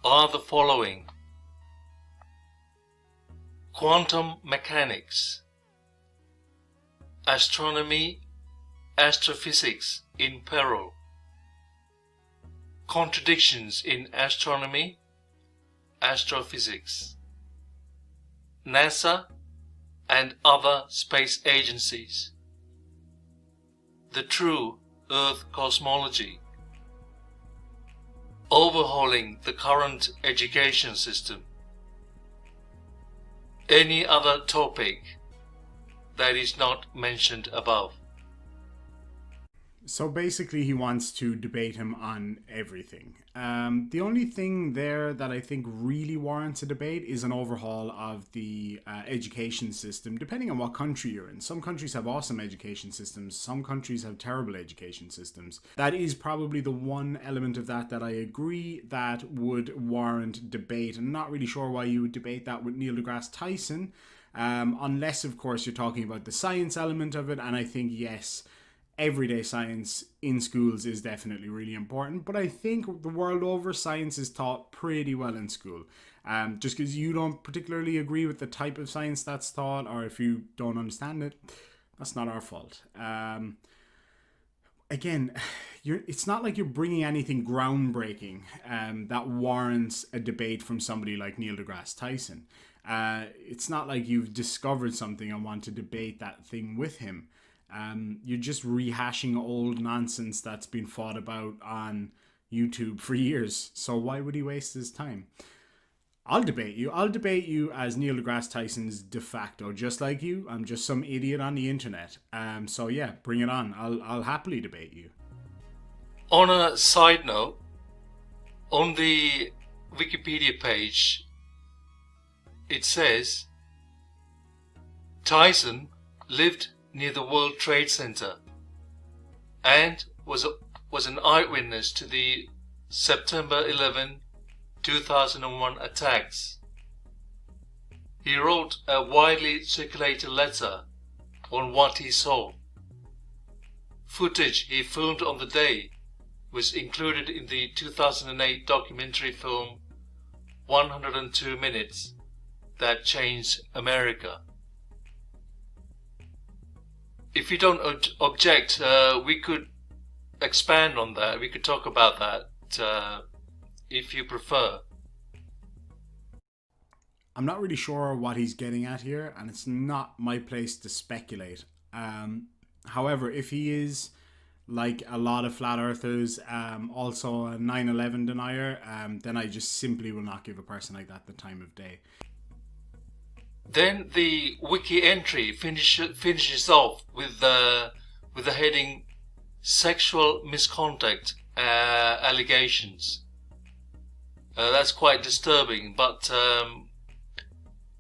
are the following: quantum mechanics, astronomy, astrophysics in peril, contradictions in astronomy, astrophysics, NASA and other space agencies, the true Earth cosmology, overhauling the current education system, any other topic that is not mentioned above. So basically he wants to debate him on everything. The only thing there that I think really warrants a debate is an overhaul of the education system, depending on what country you're in. Some countries have awesome education systems. Some countries have terrible education systems. That is probably the one element of that I agree that would warrant debate. I'm not really sure why you would debate that with Neil deGrasse Tyson, unless, of course, you're talking about the science element of it. And I think, yes, everyday science in schools is definitely really important, but I think the world over science is taught pretty well in school. Just because you don't particularly agree with the type of science that's taught, or if you don't understand it, that's not our fault. Again, it's not like you're bringing anything groundbreaking that warrants a debate from somebody like Neil deGrasse Tyson. It's not like you've discovered something and want to debate that thing with him. You're just rehashing old nonsense that's been fought about on YouTube for years. So why would he waste his time? I'll debate you. I'll debate you as Neil deGrasse Tyson's de facto, just like you. I'm just some idiot on the internet. So yeah, bring it on. I'll happily debate you. On a side note, on the Wikipedia page, it says Tyson lived near the World Trade Center and was an eyewitness to the September 11, 2001 attacks. He wrote a widely circulated letter on what he saw. Footage he filmed on the day was included in the 2008 documentary film 102 Minutes That Changed America. If you don't object, we could expand on that. We could talk about that if you prefer. I'm not really sure what he's getting at here, and it's not my place to speculate. However, if he is, like a lot of flat earthers, also a 9/11 denier, then I just simply will not give a person like that the time of day. Then the wiki entry finishes off with the heading "Sexual Misconduct Allegations." That's quite disturbing, but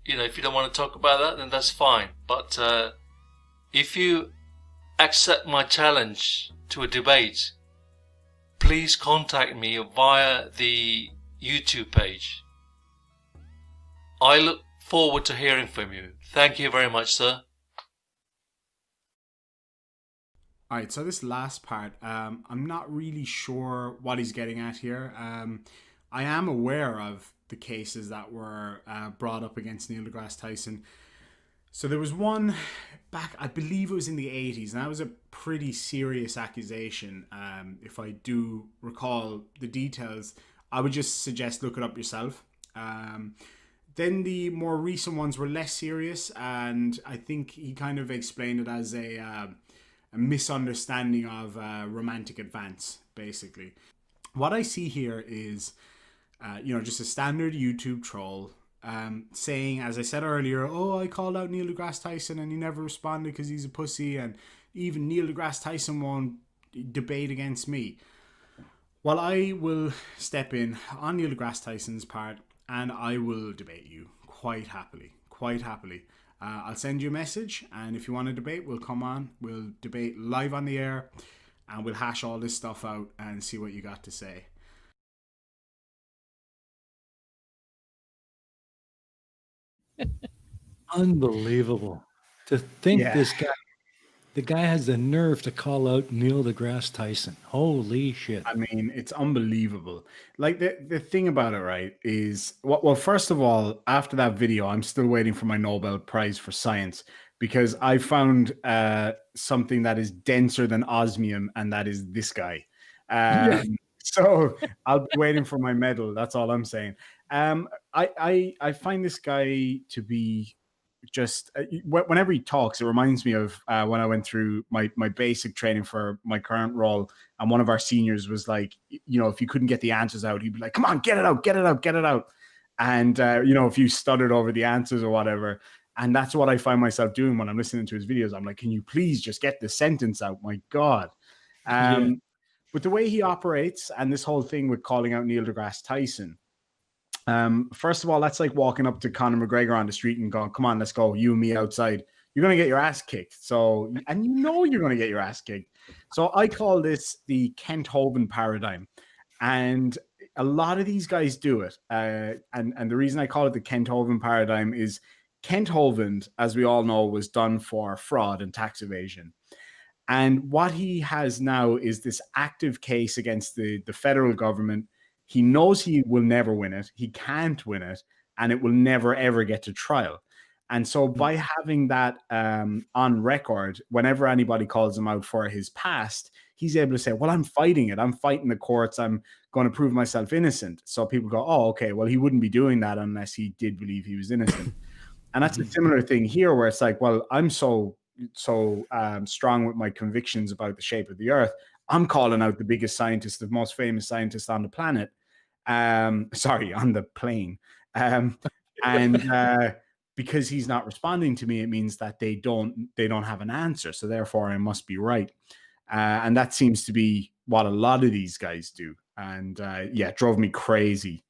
if you don't want to talk about that, then that's fine. But if you accept my challenge to a debate, please contact me via the YouTube page. I look forward to hearing from you. Thank you very much, sir. Alright, so this last part, I'm not really sure what he's getting at here. I am aware of the cases that were brought up against Neil deGrasse Tyson. So there was one back, I believe it was in the 80s, and that was a pretty serious accusation. If I do recall the details, I would just suggest look it up yourself. Then the more recent ones were less serious, and I think he kind of explained it as a misunderstanding of romantic advance, basically. What I see here is, just a standard YouTube troll saying, as I said earlier, oh, I called out Neil deGrasse Tyson and he never responded because he's a pussy, and even Neil deGrasse Tyson won't debate against me. Well, I will step in on Neil deGrasse Tyson's part and I will debate you quite happily. I'll send you a message, and if you want to debate, we'll come on, we'll debate live on the air, and we'll hash all this stuff out and see what you got to say. Unbelievable. To think Yeah. the guy has the nerve to call out Neil deGrasse Tyson. Holy shit. I mean, it's unbelievable. Like, the thing about it, right, is, well, first of all, after that video, I'm still waiting for my Nobel Prize for Science, because I found something that is denser than osmium, and that is this guy. So I'll be waiting for my medal. That's all I'm saying. I find this guy to be just, whenever he talks, it reminds me of when I went through my basic training for my current role, and one of our seniors was like, if you couldn't get the answers out, he'd be like, come on, get it out. And if you stuttered over the answers or whatever, and that's what I find myself doing when I'm listening to his videos. I'm like, can you please just get the sentence out? My God. But the way he operates, and this whole thing with calling out Neil deGrasse Tyson, first of all, that's like walking up to Conor McGregor on the street and going, come on, let's go, you and me outside. You're going to get your ass kicked. So, and you're going to get your ass kicked. So I call this the Kent Hovind paradigm. And a lot of these guys do it. And the reason I call it the Kent Hovind paradigm is Kent Hovind, as we all know, was done for fraud and tax evasion. And what he has now is this active case against the federal government. He knows he will never win it. He can't win it, and it will never, ever get to trial. And so by having that on record, whenever anybody calls him out for his past, he's able to say, well, I'm fighting it. I'm fighting the courts. I'm going to prove myself innocent. So people go, oh, okay, well, he wouldn't be doing that unless he did believe he was innocent. And that's a similar thing here, where it's like, well, I'm so strong with my convictions about the shape of the earth. I'm calling out the biggest scientist, the most famous scientist on the planet. On the plane. And because he's not responding to me, it means that they don't have an answer. So therefore, I must be right. And that seems to be what a lot of these guys do. And yeah, it drove me crazy.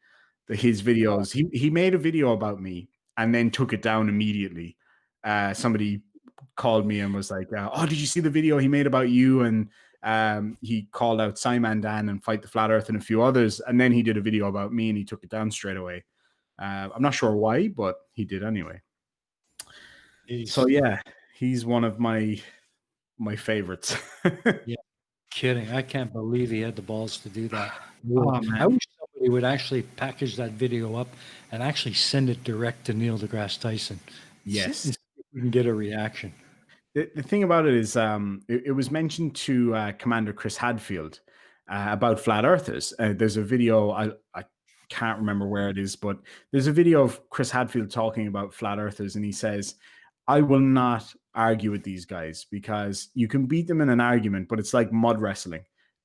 His videos. He made a video about me and then took it down immediately. Somebody called me and was like, "Oh, did you see the video he made about you?" And he called out Simon Dan and Fight the Flat Earth and a few others. And then he did a video about me and he took it down straight away. I'm not sure why, but he did anyway. So yeah, he's one of my favorites. Yeah, kidding. I can't believe he had the balls to do that. Oh, man. I wish somebody would actually package that video up and actually send it direct to Neil deGrasse Tyson. Yes. See if we can get a reaction. The thing about it is it was mentioned to Commander Chris Hadfield about flat earthers. There's a video, I can't remember where it is, but there's a video of Chris Hadfield talking about flat earthers, and he says, I will not argue with these guys because you can beat them in an argument, but it's like mud wrestling.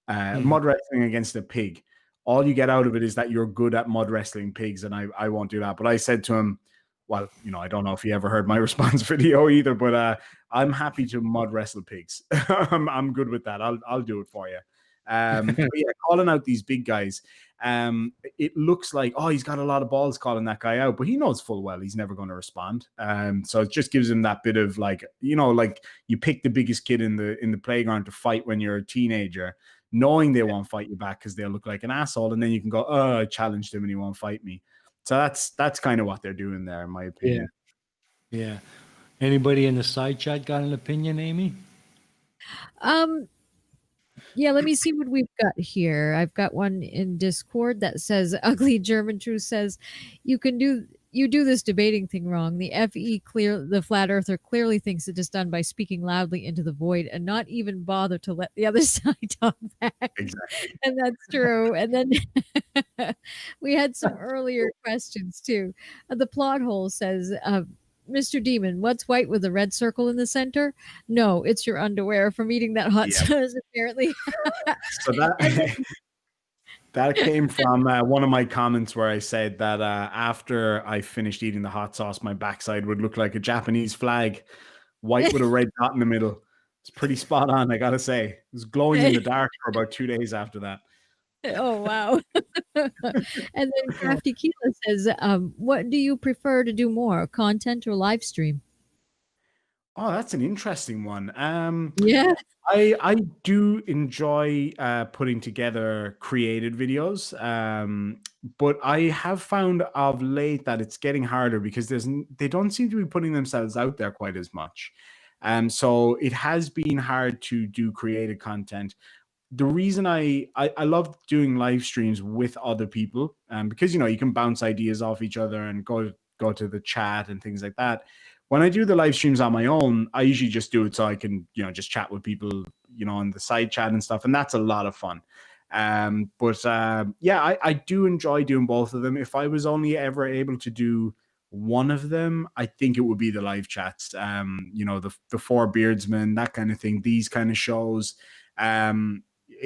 Mud wrestling against a pig. All you get out of it is that you're good at mud wrestling pigs, and I won't do that. But I said to him, well, I don't know if he ever heard my response video either, but I'm happy to mud wrestle pigs. I'm good with that. I'll do it for you. But yeah, calling out these big guys. It looks like, he's got a lot of balls calling that guy out, but he knows full well he's never going to respond. So it just gives him that bit of like you pick the biggest kid in the playground to fight when you're a teenager, knowing they won't fight you back because they'll look like an asshole, and then you can go, I challenged him and he won't fight me. So that's kind of what they're doing there, in my opinion. Yeah. Anybody in the side chat got an opinion, Aimee? Yeah, let me see what we've got here. I've got one in Discord that says Ugly German Truth says you do this debating thing wrong. The flat earther clearly thinks it is done by speaking loudly into the void and not even bother to let the other side talk back. Exactly. And that's true. And then we had some earlier questions too. The plot hole says, Mr. Demon, what's white with a red circle in the center? No, it's your underwear from eating that hot sauce, apparently. So that came from one of my comments where I said that after I finished eating the hot sauce, my backside would look like a Japanese flag, white with a red dot in the middle. It's pretty spot on, I gotta say. It was glowing in the dark for about 2 days after that. Oh, wow. And then Krafty Keelah says, what do you prefer to do more, content or live stream? Oh, that's an interesting one. Yeah. I do enjoy putting together created videos, but I have found of late that it's getting harder because they don't seem to be putting themselves out there quite as much. So it has been hard to do creative content. The reason I love doing live streams with other people, because you can bounce ideas off each other and go to the chat and things like that. When I do the live streams on my own, I usually just do it so I can just chat with people on the side chat and stuff, and that's a lot of fun. But I do enjoy doing both of them. If I was only ever able to do one of them, I think it would be the live chats. The Four Beardsmen, that kind of thing. These kind of shows.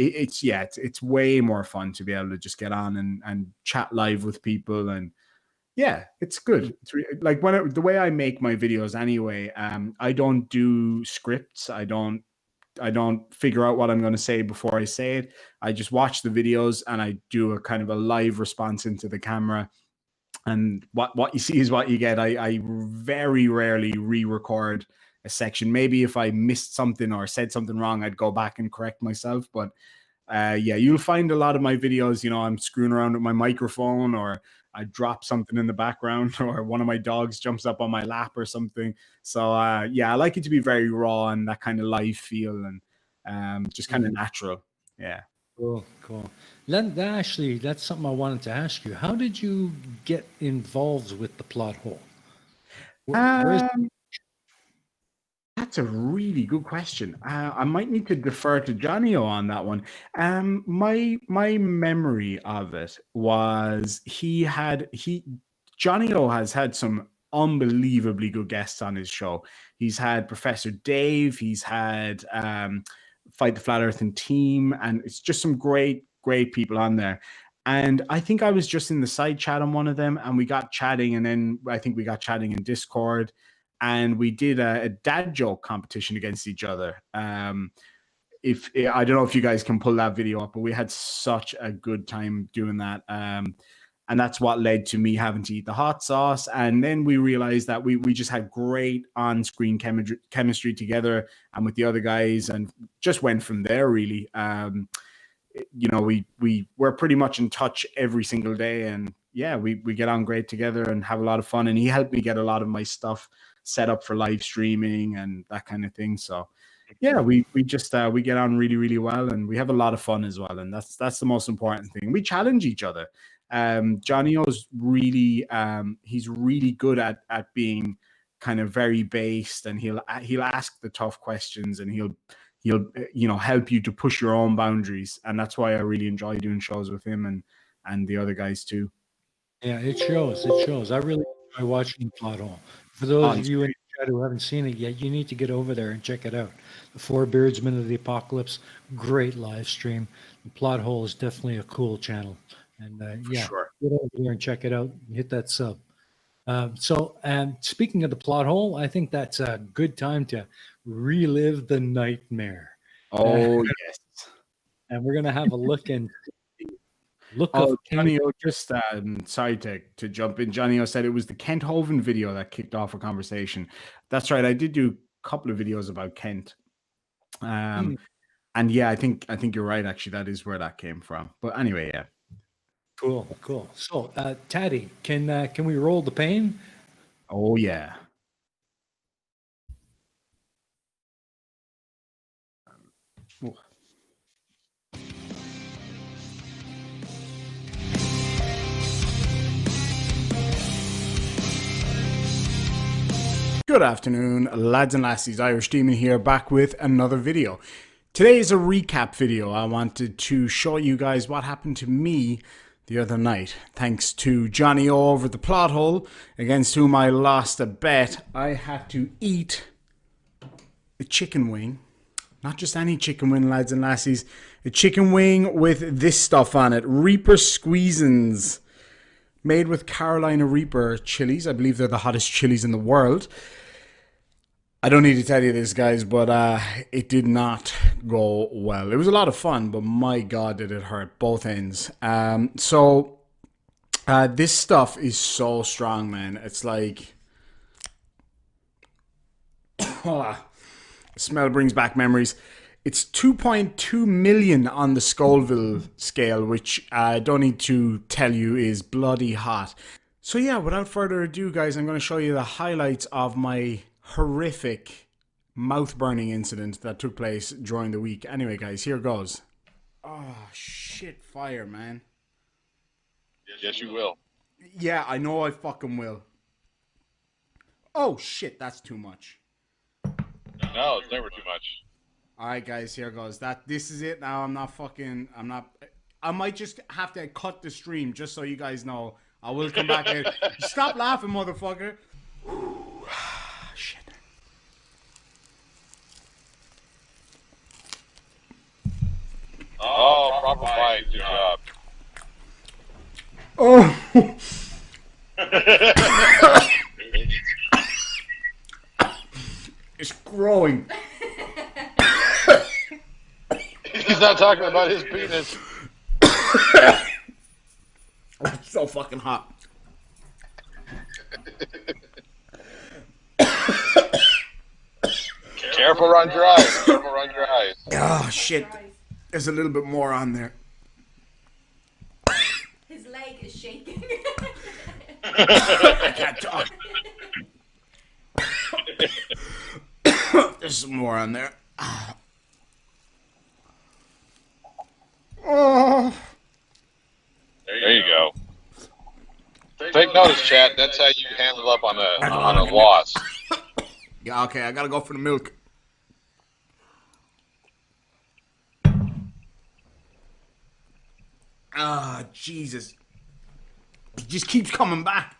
It's way more fun to be able to just get on and chat live with people, and it's good. It's like the way I make my videos anyway. I don't do scripts. I don't figure out what I'm going to say before I say it. I just watch the videos and I do a kind of a live response into the camera. And what you see is what you get. I very rarely re-record a section. Maybe if I missed something or said something wrong, I'd go back and correct myself. But you'll find a lot of my videos, I'm screwing around with my microphone, or I drop something in the background, or one of my dogs jumps up on my lap or something. So I like it to be very raw and that kind of live feel, and just kind of natural. Yeah. Cool. That's something I wanted to ask you. How did you get involved with the plot hole? That's a really good question. I might need to defer to Johnny-O on that one. My memory of it was Johnny-O has had some unbelievably good guests on his show. He's had Professor Dave. He's had Fight the Flat Earth and Team, and it's just some great people on there. And I think I was just in the side chat on one of them, and we got chatting, and then I think we got chatting in Discord, and we did a dad joke competition against each other. If I don't know if you guys can pull that video up, but we had such a good time doing that. And that's what led to me having to eat the hot sauce. And then we realized that we just had great on-screen chemistry together and with the other guys, and just went from there, really. You know, we're pretty much in touch every single day. And yeah, we get on great together and have a lot of fun. And he helped me get a lot of my stuff set up for live streaming and that kind of thing. So yeah, we just we get on really, really well, and we have a lot of fun as well. And that's the most important thing. We challenge each other. Johnny O's really he's really good at being kind of very based, and he'll ask the tough questions, and he'll you know, help you to push your own boundaries. And that's why I really enjoy doing shows with him and the other guys too. Yeah, it shows. I really enjoy watching Plot Hole. For those of you in the chat who haven't seen it yet, you need to get over there and check it out. The Four Beardsmen of the Apocalypse, great live stream. The Plot Hole is definitely a cool channel. And yeah, sure. Get over there and check it out and hit that sub. So, speaking of the Plot Hole, I think that's a good time to relive the nightmare. Oh, yes. And we're going to have a look and Johnny O just sorry to jump in. Johnny O said it was the Kent Hovind video that kicked off a conversation. That's right. I did do a couple of videos about Kent. And yeah, I think you're right. Actually, that is where that came from. But anyway, yeah. Cool. So, Tatty, can we roll the pain? Oh yeah. Good afternoon, lads and lassies. Irish Demon here, back with another video. Today is a recap video. I wanted to show you guys what happened to me the other night. Thanks to Johnny O over the Plot Hole, against whom I lost a bet. I had to eat a chicken wing. Not just any chicken wing, lads and lassies. A chicken wing with this stuff on it. Reaper Squeezins. Made with Carolina Reaper chilies. I believe they're the hottest chilies in the world. I don't need to tell you this, guys, but it did not go well. It was a lot of fun, but my God, did it hurt both ends. So this stuff is so strong, man. It's like... the smell brings back memories. It's 2.2 million on the Scoville scale, which I don't need to tell you is bloody hot. So yeah, without further ado, guys, I'm going to show you the highlights of my horrific mouth-burning incident that took place during the week. Anyway, guys, here goes. Oh, shit fire, man. Yes, you will. Yeah, I know I fucking will. Oh, shit, that's too much. No, it's never too much. Alright, guys, here goes. This is it now. I might just have to cut the stream just so you guys know. I will come back and stop laughing, motherfucker. Shit. Oh, proper bite. Good job. Oh. It's growing. He's not talking about his penis. It's so fucking hot. Careful around your eyes. Careful around your eyes. Oh, shit. There's a little bit more on there. His leg is shaking. I can't talk. There's some more on there. Oh. There you go. Take notice, chat. That's how you handle up on a loss. Yeah, okay, I gotta go for the milk. Ah, Jesus. It just keeps coming back.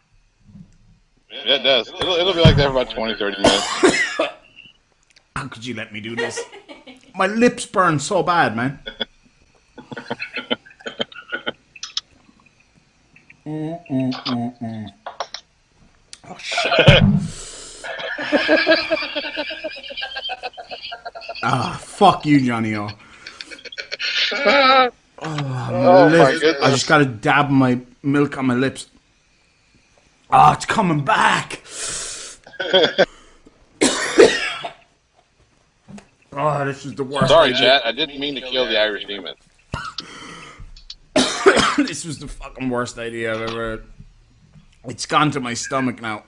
Yeah, it does. It'll be like that for about 20, 30 minutes. How could you let me do this? My lips burn so bad, man. Oh shit. Fuck you, Johnny O. Oh my goodness. I just gotta dab my milk on my lips. Oh, it's coming back. Oh, this is the worst. Sorry, chat. I didn't mean to kill the Irish demon. This was the fucking worst idea I've ever had. It's gone to my stomach now.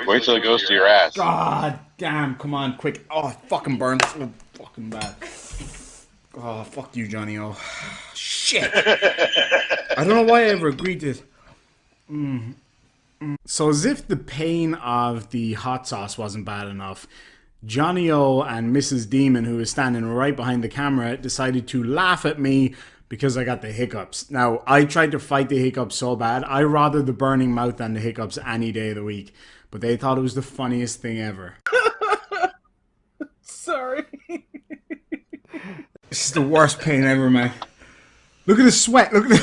Wait till it goes to your ass. God damn, come on, quick. Oh, it fucking burns so fucking bad. Oh, fuck you, Johnny O. Shit. I don't know why I ever agreed to this. So as if the pain of the hot sauce wasn't bad enough, Johnny O and Mrs. Demon, who is standing right behind the camera, decided to laugh at me because I got the hiccups. Now, I tried to fight the hiccups so bad. I rather the burning mouth than the hiccups any day of the week. But they thought it was the funniest thing ever. Sorry. This is the worst pain ever, man. Look at the sweat. Look at the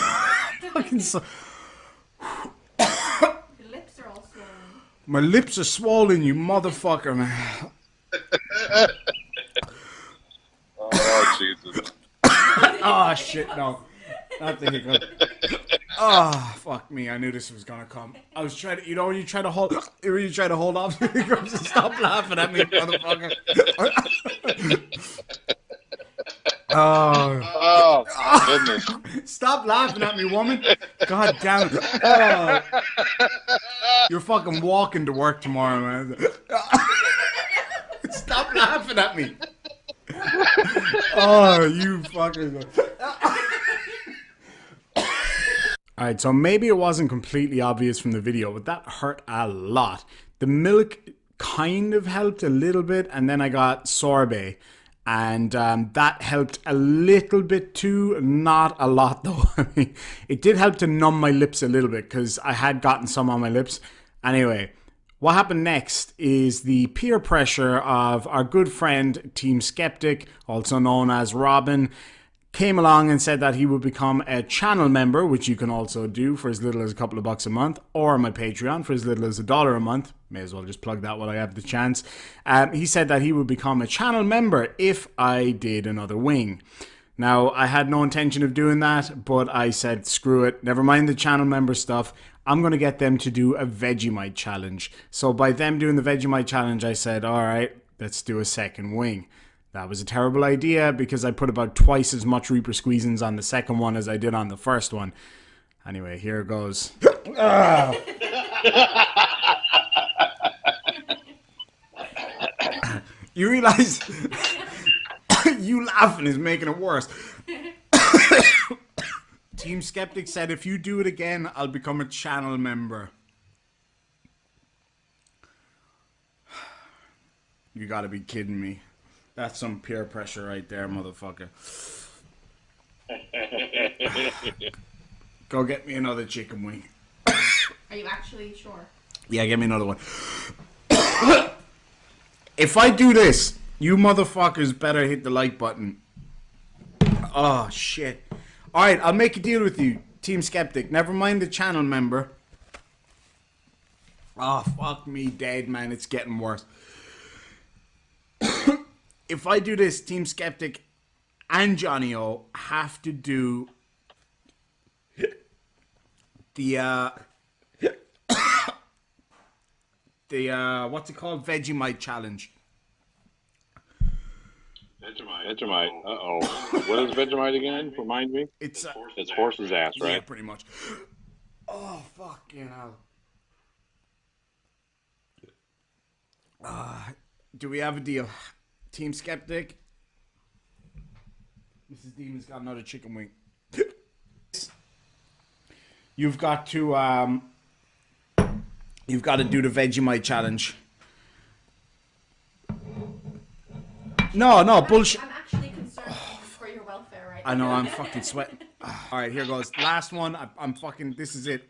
fucking sweat. Your lips are all swollen. My lips are swollen, you motherfucker, man. Oh, Jesus. Oh, shit, no. Not the hiccup. Oh, fuck me. I knew this was gonna come. I was trying to, you know, when you try to hold off the hiccups, stop laughing at me, motherfucker. Oh, goodness. Stop laughing at me, woman. God damn it. Oh. You're fucking walking to work tomorrow, man. Stop laughing at me. Oh, you fuckers. Alright, so maybe it wasn't completely obvious from the video, but that hurt a lot. The milk kind of helped a little bit, and then I got sorbet. And that helped a little bit too, not a lot though. I mean, it did help to numb my lips a little bit because I had gotten some on my lips. Anyway, what happened next is the peer pressure of our good friend Team Skeptic, also known as Robin, came along and said that he would become a channel member, which you can also do for as little as a couple of bucks a month, or my Patreon for as little as $1 a month. May as well just plug that while I have the chance. He said that he would become a channel member if I did another wing. Now, I had no intention of doing that, but I said, screw it, never mind the channel member stuff. I'm going to get them to do a Vegemite challenge. So by them doing the Vegemite challenge, I said, all right, let's do a second wing. That was a terrible idea because I put about twice as much Reaper Squeezins on the second one as I did on the first one. Anyway, here it goes. You realize you laughing is making it worse. Team Skeptic said if you do it again, I'll become a channel member. You gotta be kidding me. That's some peer pressure right there, motherfucker. Go get me another chicken wing. Are you actually sure? Yeah, get me another one. If I do this, you motherfuckers better hit the like button. Oh, shit. Alright, I'll make a deal with you, Team Skeptic. Never mind the channel member. Oh, fuck me dead, man. It's getting worse. If I do this, Team Skeptic and Johnny O have to do the what's it called? Vegemite challenge. Vegemite. Uh-oh. What is Vegemite again? Remind me. It's horse's ass, right? Yeah, pretty much. Oh, fucking hell. Do we have a deal? Team Skeptic? Mrs. Demon's got another chicken wing. You've got to do the Vegemite challenge. No, bullshit. I'm actually concerned for your welfare right now. I know, I'm fucking sweating. Alright, here goes. Last one. I'm fucking, this is it.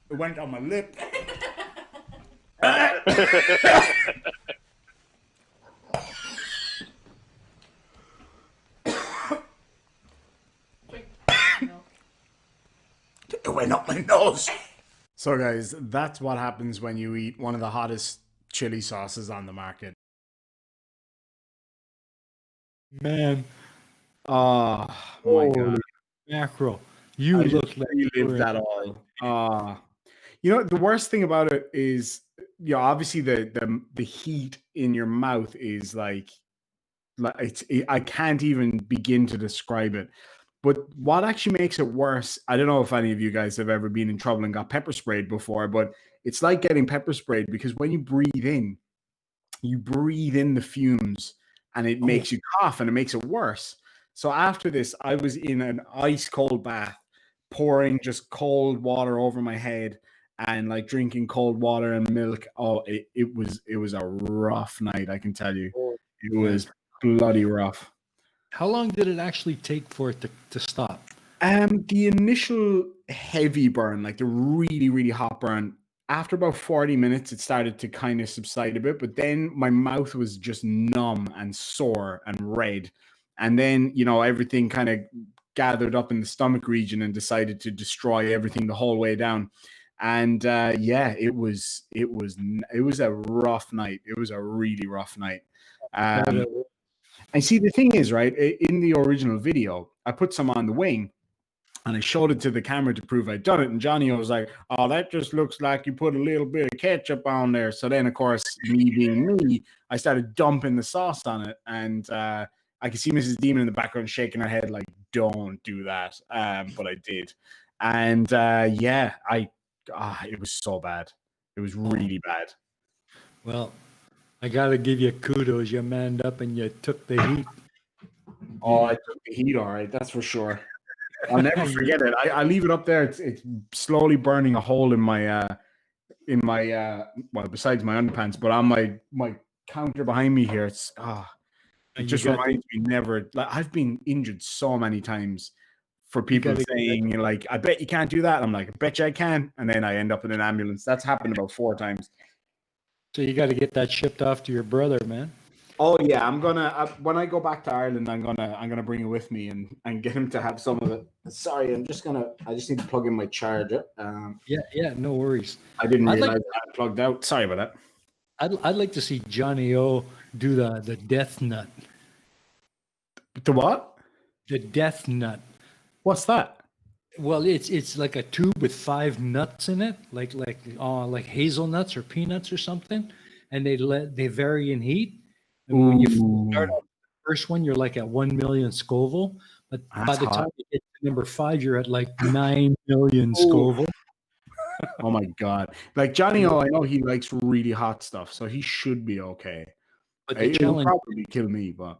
It went on my lip. Shills. So, guys, that's what happens when you eat one of the hottest chili sauces on the market. Man, Oh my God. mackerel. You I look just like you relived were that all. You know, the worst thing about it is, obviously the heat in your mouth is like I can't even begin to describe it. But what actually makes it worse, I don't know if any of you guys have ever been in trouble and got pepper sprayed before, but it's like getting pepper sprayed because when you breathe in the fumes and it makes you cough and it makes it worse. So after this, I was in an ice cold bath, pouring just cold water over my head and like drinking cold water and milk. Oh, it was a rough night, I can tell you. It was bloody rough. How long did it actually take for it to stop? The initial heavy burn, like the really, really hot burn, after about 40 minutes, it started to kind of subside a bit, but then my mouth was just numb and sore and red. And then, everything kind of gathered up in the stomach region and decided to destroy everything the whole way down. And it was a rough night. It was a really rough night. And see, the thing is, right, in the original video, I put some on the wing and I showed it to the camera to prove I'd done it. And Johnny was like, oh, that just looks like you put a little bit of ketchup on there. So then, of course, me being me, I started dumping the sauce on it. And I could see Mrs. Demon in the background shaking her head like, don't do that. But I did. And it was so bad. It was really bad. Well, I got to give you kudos. You manned up and you took the heat. Oh, I took the heat, all right. That's for sure. I'll never forget it. I leave it up there. It's slowly burning a hole in my besides my underpants, but on my counter behind me here, it just reminds me never. Like, I've been injured so many times for people saying, like, I bet you can't do that. I'm like, I bet you I can, and then I end up in an ambulance. That's happened about 4 times. So you got to get that shipped off to your brother, man. Oh yeah, I'm gonna when I go back to Ireland, I'm gonna bring it with me and get him to have some of it. Sorry, I just need to plug in my charger. Yeah, no worries. I didn't realize I plugged out. Sorry about that. I'd like to see Johnny O do the death nut. The what? The death nut. What's that? Well, it's like a tube with 5 nuts in it, like hazelnuts or peanuts or something, and they vary in heat. And when you start off the first one, you're like at 1 million Scoville, but by the time you get to number 5, you're at like 9 million Scoville. Oh my God! Like Johnny O, I know he likes really hot stuff, so he should be okay. But it will probably kill me, but.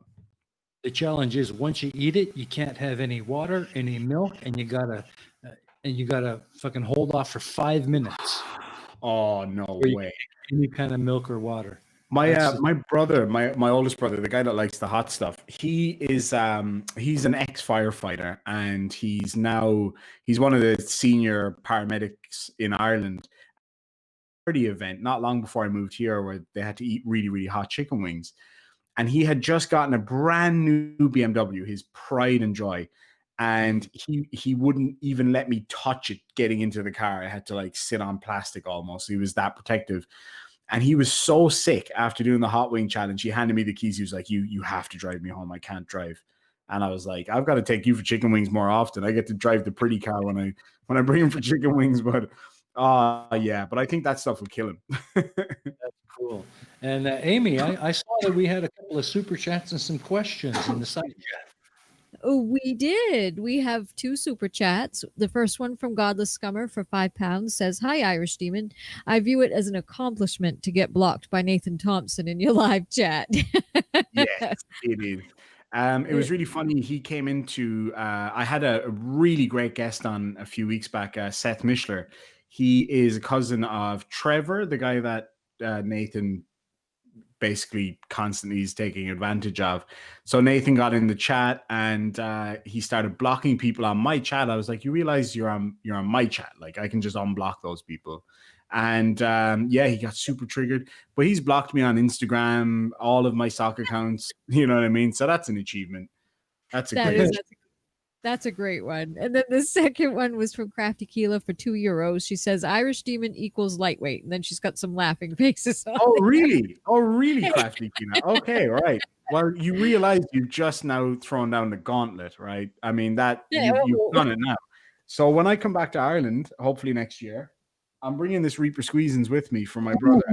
The challenge is once you eat it, you can't have any water, any milk, and you gotta fucking hold off for 5 minutes. Oh no way! Any kind of milk or water. My brother, my oldest brother, the guy that likes the hot stuff, he is he's an ex-firefighter and he's one of the senior paramedics in Ireland. Party event not long before I moved here where they had to eat really, really hot chicken wings. And he had just gotten a brand new BMW, his pride and joy. And he wouldn't even let me touch it getting into the car. I had to like sit on plastic almost. He was that protective. And he was so sick after doing the hot wing challenge. He handed me the keys. He was like, you have to drive me home. I can't drive. And I was like, I've got to take you for chicken wings more often. I get to drive the pretty car when I bring him for chicken wings. But but I think that stuff will kill him. That's cool. And Aimee, I saw that we had a couple of super chats and some questions in the side chat. Oh, we did. We have 2 super chats. The first one from Godless Scummer for £5 says, "Hi, Irish Demon. I view it as an accomplishment to get blocked by Nathan Thompson in your live chat." Yes, it is. It was really funny. He came into, I had a really great guest on a few weeks back, Seth Mishler. He is a cousin of Trevor, the guy that Nathan basically constantly is taking advantage of. So Nathan got in the chat and he started blocking people on my chat. I was like, you realize you're on my chat. Like I can just unblock those people. And he got super triggered, but he's blocked me on Instagram, all of my sock accounts. You know what I mean? So that's an achievement. That's a great achievement. That's a great one. And then the second one was from Krafty Keelah for €2. She says Irish demon equals lightweight. And then she's got some laughing faces on Oh, there. really? Oh, really, Crafty Keelah? Okay, right. Well, you realize you've just now thrown down the gauntlet, right? I mean, that you've done it now. So when I come back to Ireland, hopefully next year, I'm bringing this Reaper Squeezins with me for my brother.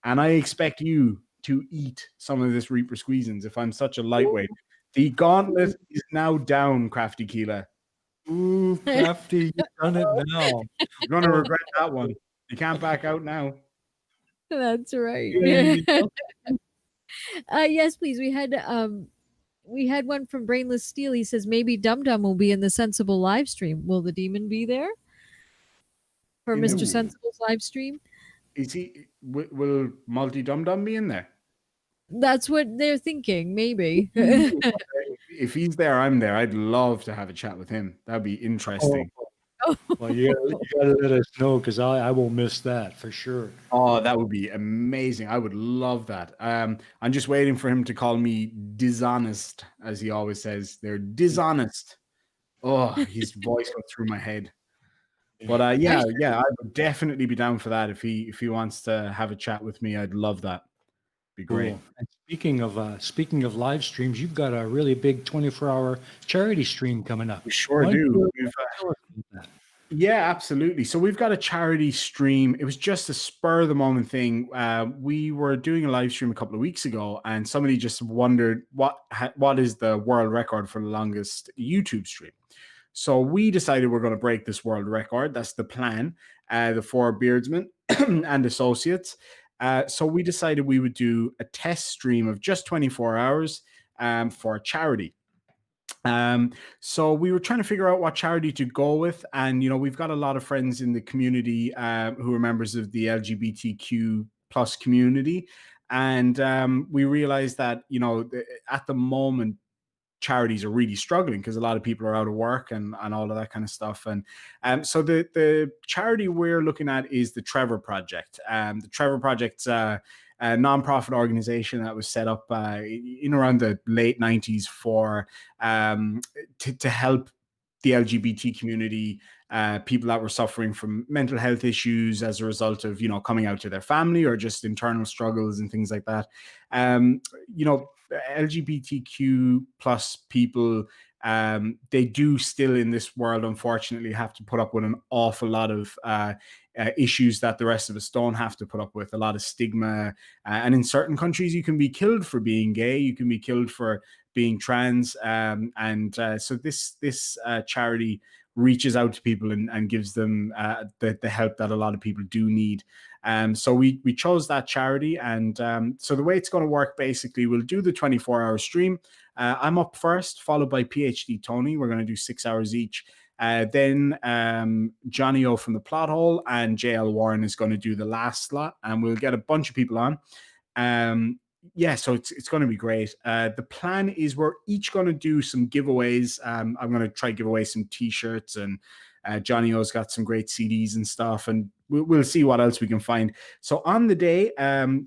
And I expect you to eat some of this Reaper Squeezins if I'm such a lightweight. The gauntlet is now down, Krafty Keelah. Ooh, Crafty, you've done it now. You're going to regret that one. You can't back out now. That's right. Yeah, Yes, please. We had one from Brainless Steel. He says maybe Dum Dum will be in the Sensible live stream. Will the demon be there for Mr. Sensible's live stream? Is he? Will Multi Dum Dum be in there? That's what they're thinking. Maybe. If he's there, I'm there. I'd love to have a chat with him. That'd be interesting. Well, you gotta let us know because I will miss that for sure. Oh, that would be amazing. I would love that. I'm just waiting for him to call me dishonest, as he always says. They're dishonest. Oh, his voice goes through my head. But yeah, I would definitely be down for that if he wants to have a chat with me. I'd love that. Be great. Cool. And speaking of live streams, you've got a really big 24-hour charity stream coming up. We sure do. Yeah, absolutely. So we've got a charity stream. It was just a spur of the moment thing. We were doing a live stream a couple of weeks ago, and somebody just wondered what is the world record for the longest YouTube stream. So we decided we're going to break this world record. That's the plan. The four beardsmen and associates. So we decided we would do a test stream of just 24 hours for charity. So we were trying to figure out what charity to go with. And, we've got a lot of friends in the community who are members of the LGBTQ plus community. And we realized that, at the moment, charities are really struggling because a lot of people are out of work and all of that kind of stuff. And so the charity we're looking at is the Trevor Project. The Trevor Project's a nonprofit organization that was set up in around the late 90s for to help the LGBT community, people that were suffering from mental health issues as a result of, coming out to their family or just internal struggles and things like that. LGBTQ plus people, they do still in this world, unfortunately, have to put up with an awful lot of issues that the rest of us don't have to put up with, a lot of stigma. And in certain countries, you can be killed for being gay. You can be killed for being trans. So this charity reaches out to people and gives them the help that a lot of people do need. So we chose that charity. And so the way it's going to work, basically, we'll do the 24-hour stream. I'm up first, followed by PhD Tony. We're going to do 6 hours each. Then Johnny O from the Plot Hole and JL Warren is going to do the last slot. And we'll get a bunch of people on. So it's going to be great. The plan is we're each going to do some giveaways. I'm going to try to give away some T-shirts, and Johnny O's got some great CDs and stuff, and we'll see what else we can find. So on the day,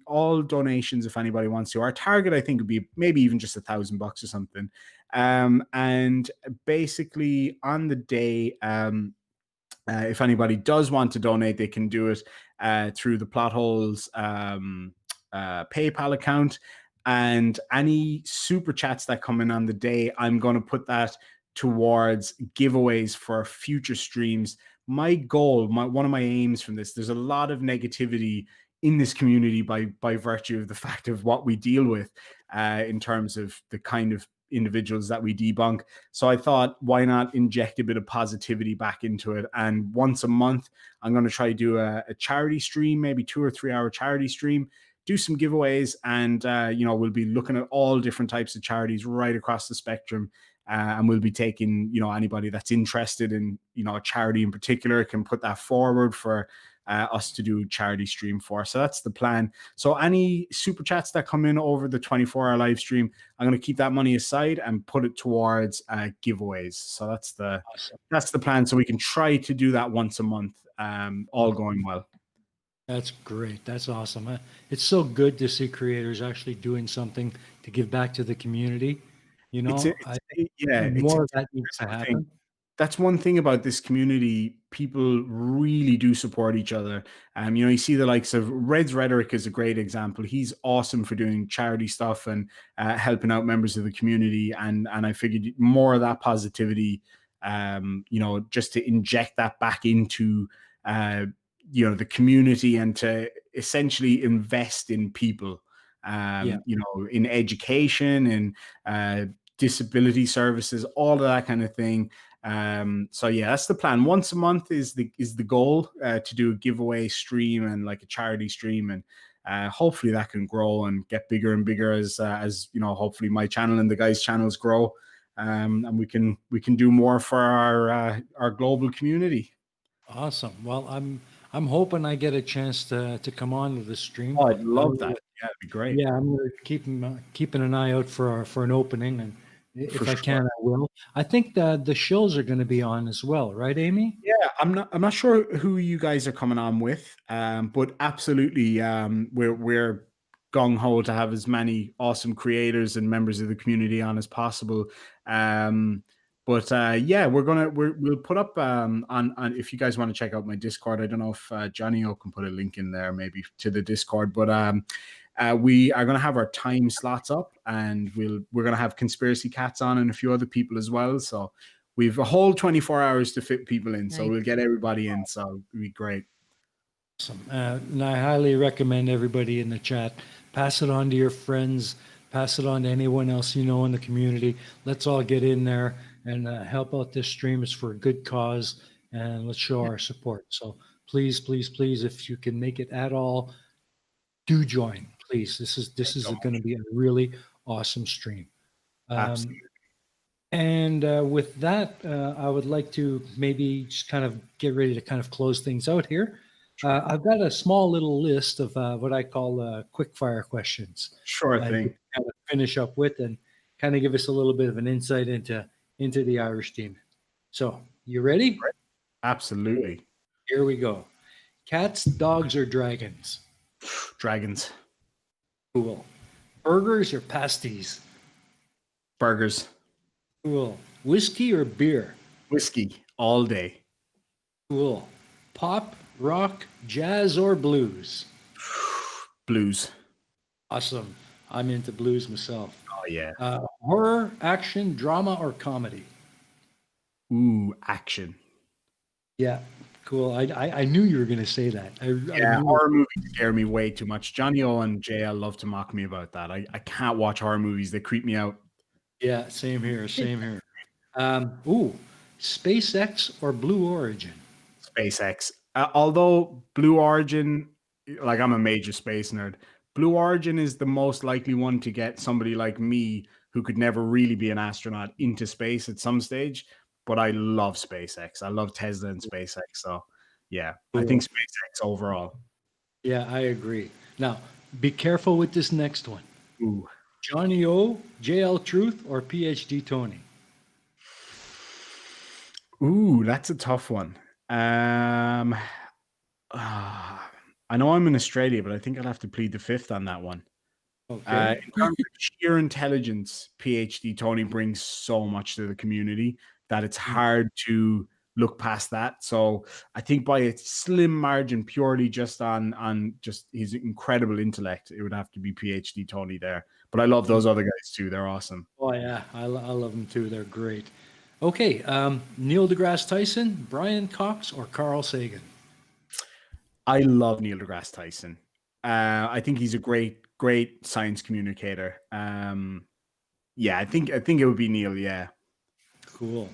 all donations, if anybody wants to, our target, I think, would be maybe even just $1,000 or something. And basically on the day, if anybody does want to donate, they can do it through the Plot Hole's PayPal account, and any super chats that come in on the day, I'm going to put that towards giveaways for future streams. My goal, one of my aims from this, there's a lot of negativity in this community by virtue of the fact of what we deal with in terms of the kind of individuals that we debunk. So I thought, why not inject a bit of positivity back into it? And once a month, I'm going to try to do a charity stream, maybe 2 or 3 hour charity stream, do some giveaways, and we'll be looking at all different types of charities right across the spectrum. And we'll be taking, anybody that's interested in, a charity in particular can put that forward for us to do a charity stream for. So that's the plan. So any super chats that come in over the 24-hour live stream, I'm going to keep that money aside and put it towards giveaways. So that's the plan. So we can try to do that once a month, all going well. That's great. That's awesome. It's so good to see creators actually doing something to give back to the community. You know, I think yeah, more of that needs to happen. That's one thing about this community. People really do support each other. You see the likes of Red's Rhetoric is a great example. He's awesome for doing charity stuff and helping out members of the community. And I figured more of that positivity, just to inject that back into, the community and to essentially invest in people, in education and disability services, all of that kind of thing. So yeah, that's the plan. Once a month is the goal, to do a giveaway stream and like a charity stream, and hopefully that can grow and get bigger and bigger as hopefully my channel and the guys' channels grow, and we can do more for our global community. Awesome. Well, I'm hoping I get a chance to come on to the stream. Oh, I'd love that. Yeah, it'd be great. Yeah, I'm keeping an eye out for an opening, and if I can, I will. I think the Shills are going to be on as well, right, Aimee? Yeah, I'm not sure who you guys are coming on with, but absolutely, we're gung ho to have as many awesome creators and members of the community on as possible. But yeah, we'll put up on if you guys want to check out my Discord. I don't know if Johnny O can put a link in there maybe to the Discord, but we are going to have our time slots up, and we're going to have Conspiracy Cats on and a few other people as well. So we've a whole 24 hours to fit people in. So we'll get everybody in. So it'll be great. Awesome. And I highly recommend everybody in the chat, pass it on to your friends, pass it on to anyone else you know in the community. Let's all get in there and help out this stream. It's for a good cause, and let's show our support. So please, please, please, if you can make it at all, do join. Please, this is going to be a really awesome stream. Absolutely. And with that, I would like to maybe just kind of get ready to kind of close things out here. I've got a small little list of what I call quick fire questions. Sure thing. Kind of finish up with and kind of give us a little bit of an insight into the Irish Demon. So, you ready? Absolutely. Here we go. Cats, dogs, or dragons? Dragons. Cool. Burgers or pasties? Burgers. Cool. Whiskey or beer? Whiskey all day. Cool. Pop, rock, jazz, or blues? Blues. Awesome. I'm into blues myself. Oh yeah. Horror, action, drama, or comedy? Ooh, action. Yeah. Cool. I knew you were going to say that. Horror movies scare me way too much. Johnny O and JL love to mock me about that. I can't watch horror movies. They creep me out. Yeah, same here. Same here. SpaceX or Blue Origin? SpaceX. Although Blue Origin, like I'm a major space nerd, Blue Origin is the most likely one to get somebody like me who could never really be an astronaut into space at some stage. But I love SpaceX. I love Tesla and SpaceX. So, yeah, I think SpaceX overall. Yeah, I agree. Now, be careful with this next one. Ooh. Johnny O, JL Truth, or PhD Tony? Ooh, that's a tough one. I know I'm in Australia, but I think I'll have to plead the fifth on that one. Okay. In terms of sheer intelligence, PhD Tony brings so much to the community that it's hard to look past that. So I think by a slim margin, purely just on just his incredible intellect, it would have to be PhD Tony there. But I love those other guys too. They're awesome. Oh yeah, I love them too. They're great. Okay, Neil deGrasse Tyson, Brian Cox, or Carl Sagan? I love Neil deGrasse Tyson. I think he's a great science communicator. Yeah, I think it would be Neil. Yeah. Cool.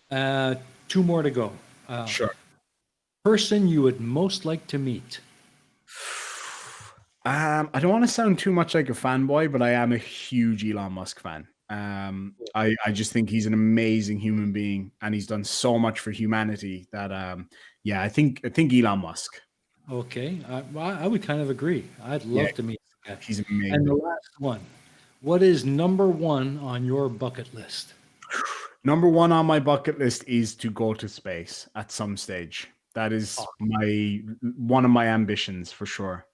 2 more to go. Sure. Person you would most like to meet? I don't want to sound too much like a fanboy, but I am a huge Elon Musk fan. I just think he's an amazing human being, and he's done so much for humanity that I think Elon Musk. Okay, I would kind of agree. I'd love to meet him. He's amazing. And the last one, what is number 1 on your bucket list? Number 1 on my bucket list is to go to space at some stage. That is one of my ambitions for sure.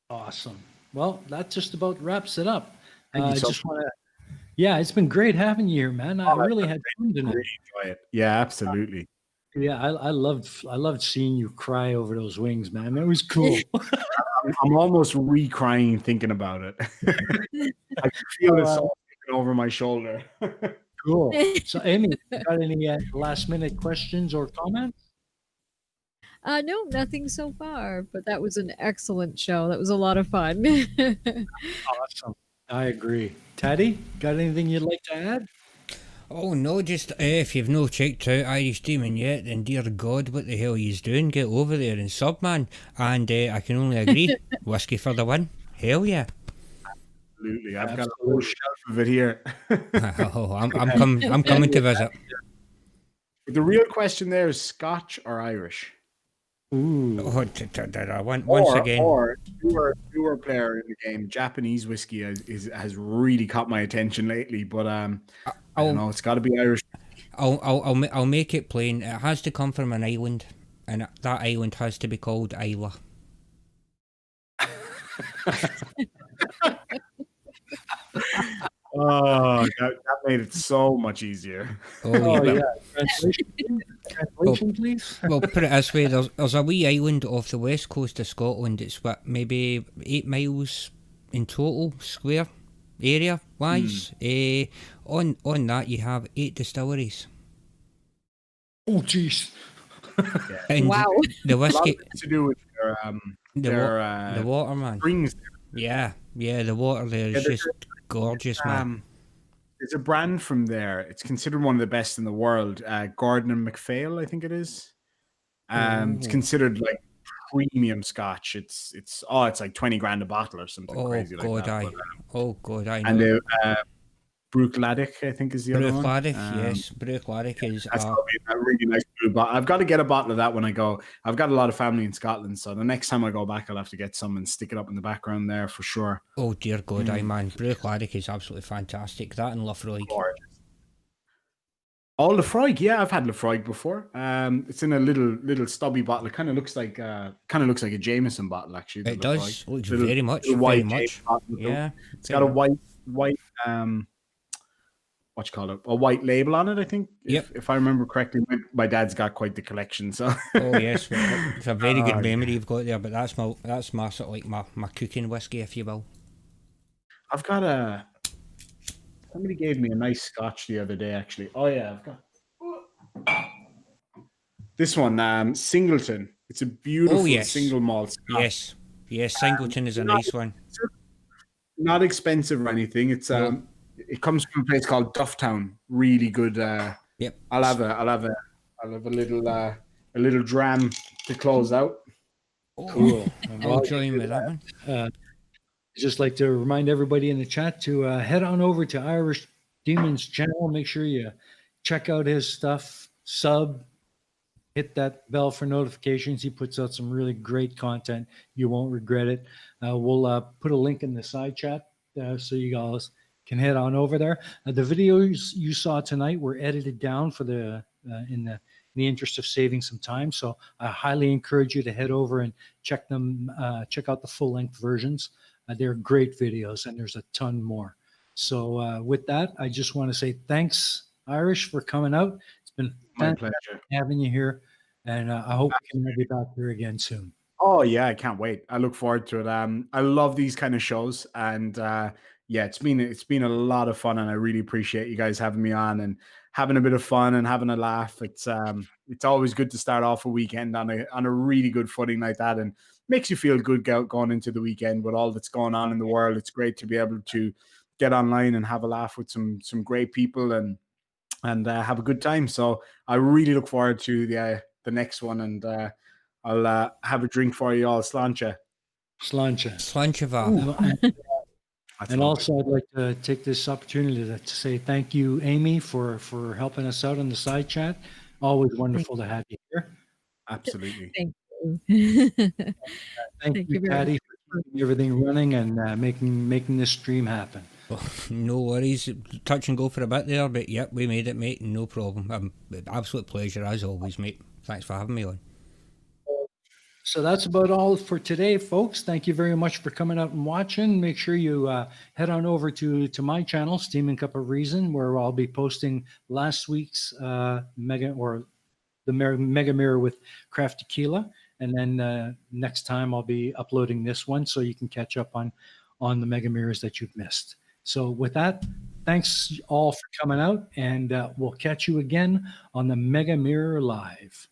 Awesome. Well, that just about wraps it up. I just want to Yeah, it's been great having you here, man. I really had fun tonight. Really enjoy it. Yeah, absolutely. Yeah, I loved seeing you cry over those wings, man. That was cool. I'm almost re-crying thinking about it. I can feel it all over my shoulder. Cool. So, Aimee, you got any last-minute questions or comments? No, nothing so far, but that was an excellent show. That was a lot of fun. Awesome. I agree. Tatty, got anything you'd like to add? Oh no, just if you've no checked out Irish Demon yet, then dear God, what the hell are you doing? Get over there and sub, man. And I can only agree, whiskey for the win. Hell yeah. Absolutely, I've got a whole shelf of it here. Oh, I'm coming to visit. The real question there is Scotch or Irish? Ooh. Once again. Or newer player in the game, Japanese whiskey has really caught my attention lately, but I don't know, it's got to be Irish. I'll make it plain. It has to come from an island, and that island has to be called Islay. Oh, that made it so much easier. Oh yeah. Translation, please. Well, put it this way: there's a wee island off the west coast of Scotland. It's what, maybe 8 miles in total square area wise. On that you have 8 distilleries. Oh jeez. And Wow. The whiskey To do with the water, man. Springs. Yeah, the water there is just gorgeous, man. There's a brand from there. It's considered one of the best in the world. Gordon and MacPhail, I think it is. It's considered like premium Scotch. It's like 20 grand a bottle or something crazy like that. Oh God, I know. And the Brookladic, I think, is the other one. Brookladic, yes. Brookladic is that's probably a really nice blue bottle. I've got to get a bottle of that when I go. I've got a lot of family in Scotland, so the next time I go back, I'll have to get some and stick it up in the background there for sure. Oh dear God, man. Brookladic is absolutely fantastic. That and Lafroig. Oh, Lafroig, yeah, I've had Lafroig before. It's in a little stubby bottle. It kind of looks like a Jameson bottle, actually. It does. Looks very much. Yeah, it's got a white what you call it, a white label on it, I think. If I remember correctly. My dad's got quite the collection, so. Oh yes, it's a very good memory you've got there. But that's my sort of like my cooking whiskey, if you will. I've got somebody gave me a nice Scotch the other day, actually. Oh yeah, I've got this one, Singleton. It's a beautiful single malt Scotch. Yes, Singleton is a nice one. Not expensive or anything. It's it comes from a place called Dufftown. Really good. Yep. I'll have a little dram to close out. Cool. I'll join with that one. Just like to remind everybody in the chat to head on over to Irish Demon's channel. Make sure you check out his stuff. Sub. Hit that bell for notifications. He puts out some really great content. You won't regret it. We'll put a link in the side chat so you guys can head on over there. The videos you saw tonight were edited down for in the interest of saving some time. So I highly encourage you to head over and check out the full length versions. They're great videos, and there's a ton more. So with that, I just want to say thanks, Irish, for coming out. It's been my pleasure having you here, and I hope we can have you back here again soon. Oh yeah, I can't wait. I look forward to it. I love these kind of shows, and it's been a lot of fun, and I really appreciate you guys having me on and having a bit of fun and having a laugh. It's always good to start off a weekend on a really good footing like that, and makes you feel good going into the weekend with all that's going on in the world. It's great to be able to get online and have a laugh with some great people and have a good time. So I really look forward to the next one, and I'll have a drink for you all. Sláinte. And also, I'd like to take this opportunity to say thank you, Aimee, for helping us out on the side chat. Always wonderful to have you here. Absolutely. Thank you. Thank you, Tatty, for keeping everything running and making this stream happen. Oh, no worries. Touch and go for a bit there, but yep, we made it, mate. No problem. Absolute pleasure as always, mate. Thanks for having me on. So that's about all for today, folks. Thank you very much for coming out and watching. Make sure you head on over to my channel, Steaming Cup of Reason, where I'll be posting last week's Mega Mirror with Krafty Keelah. And then next time I'll be uploading this one so you can catch up on the Mega Mirrors that you've missed. So with that, thanks all for coming out, and we'll catch you again on the Mega Mirror Live.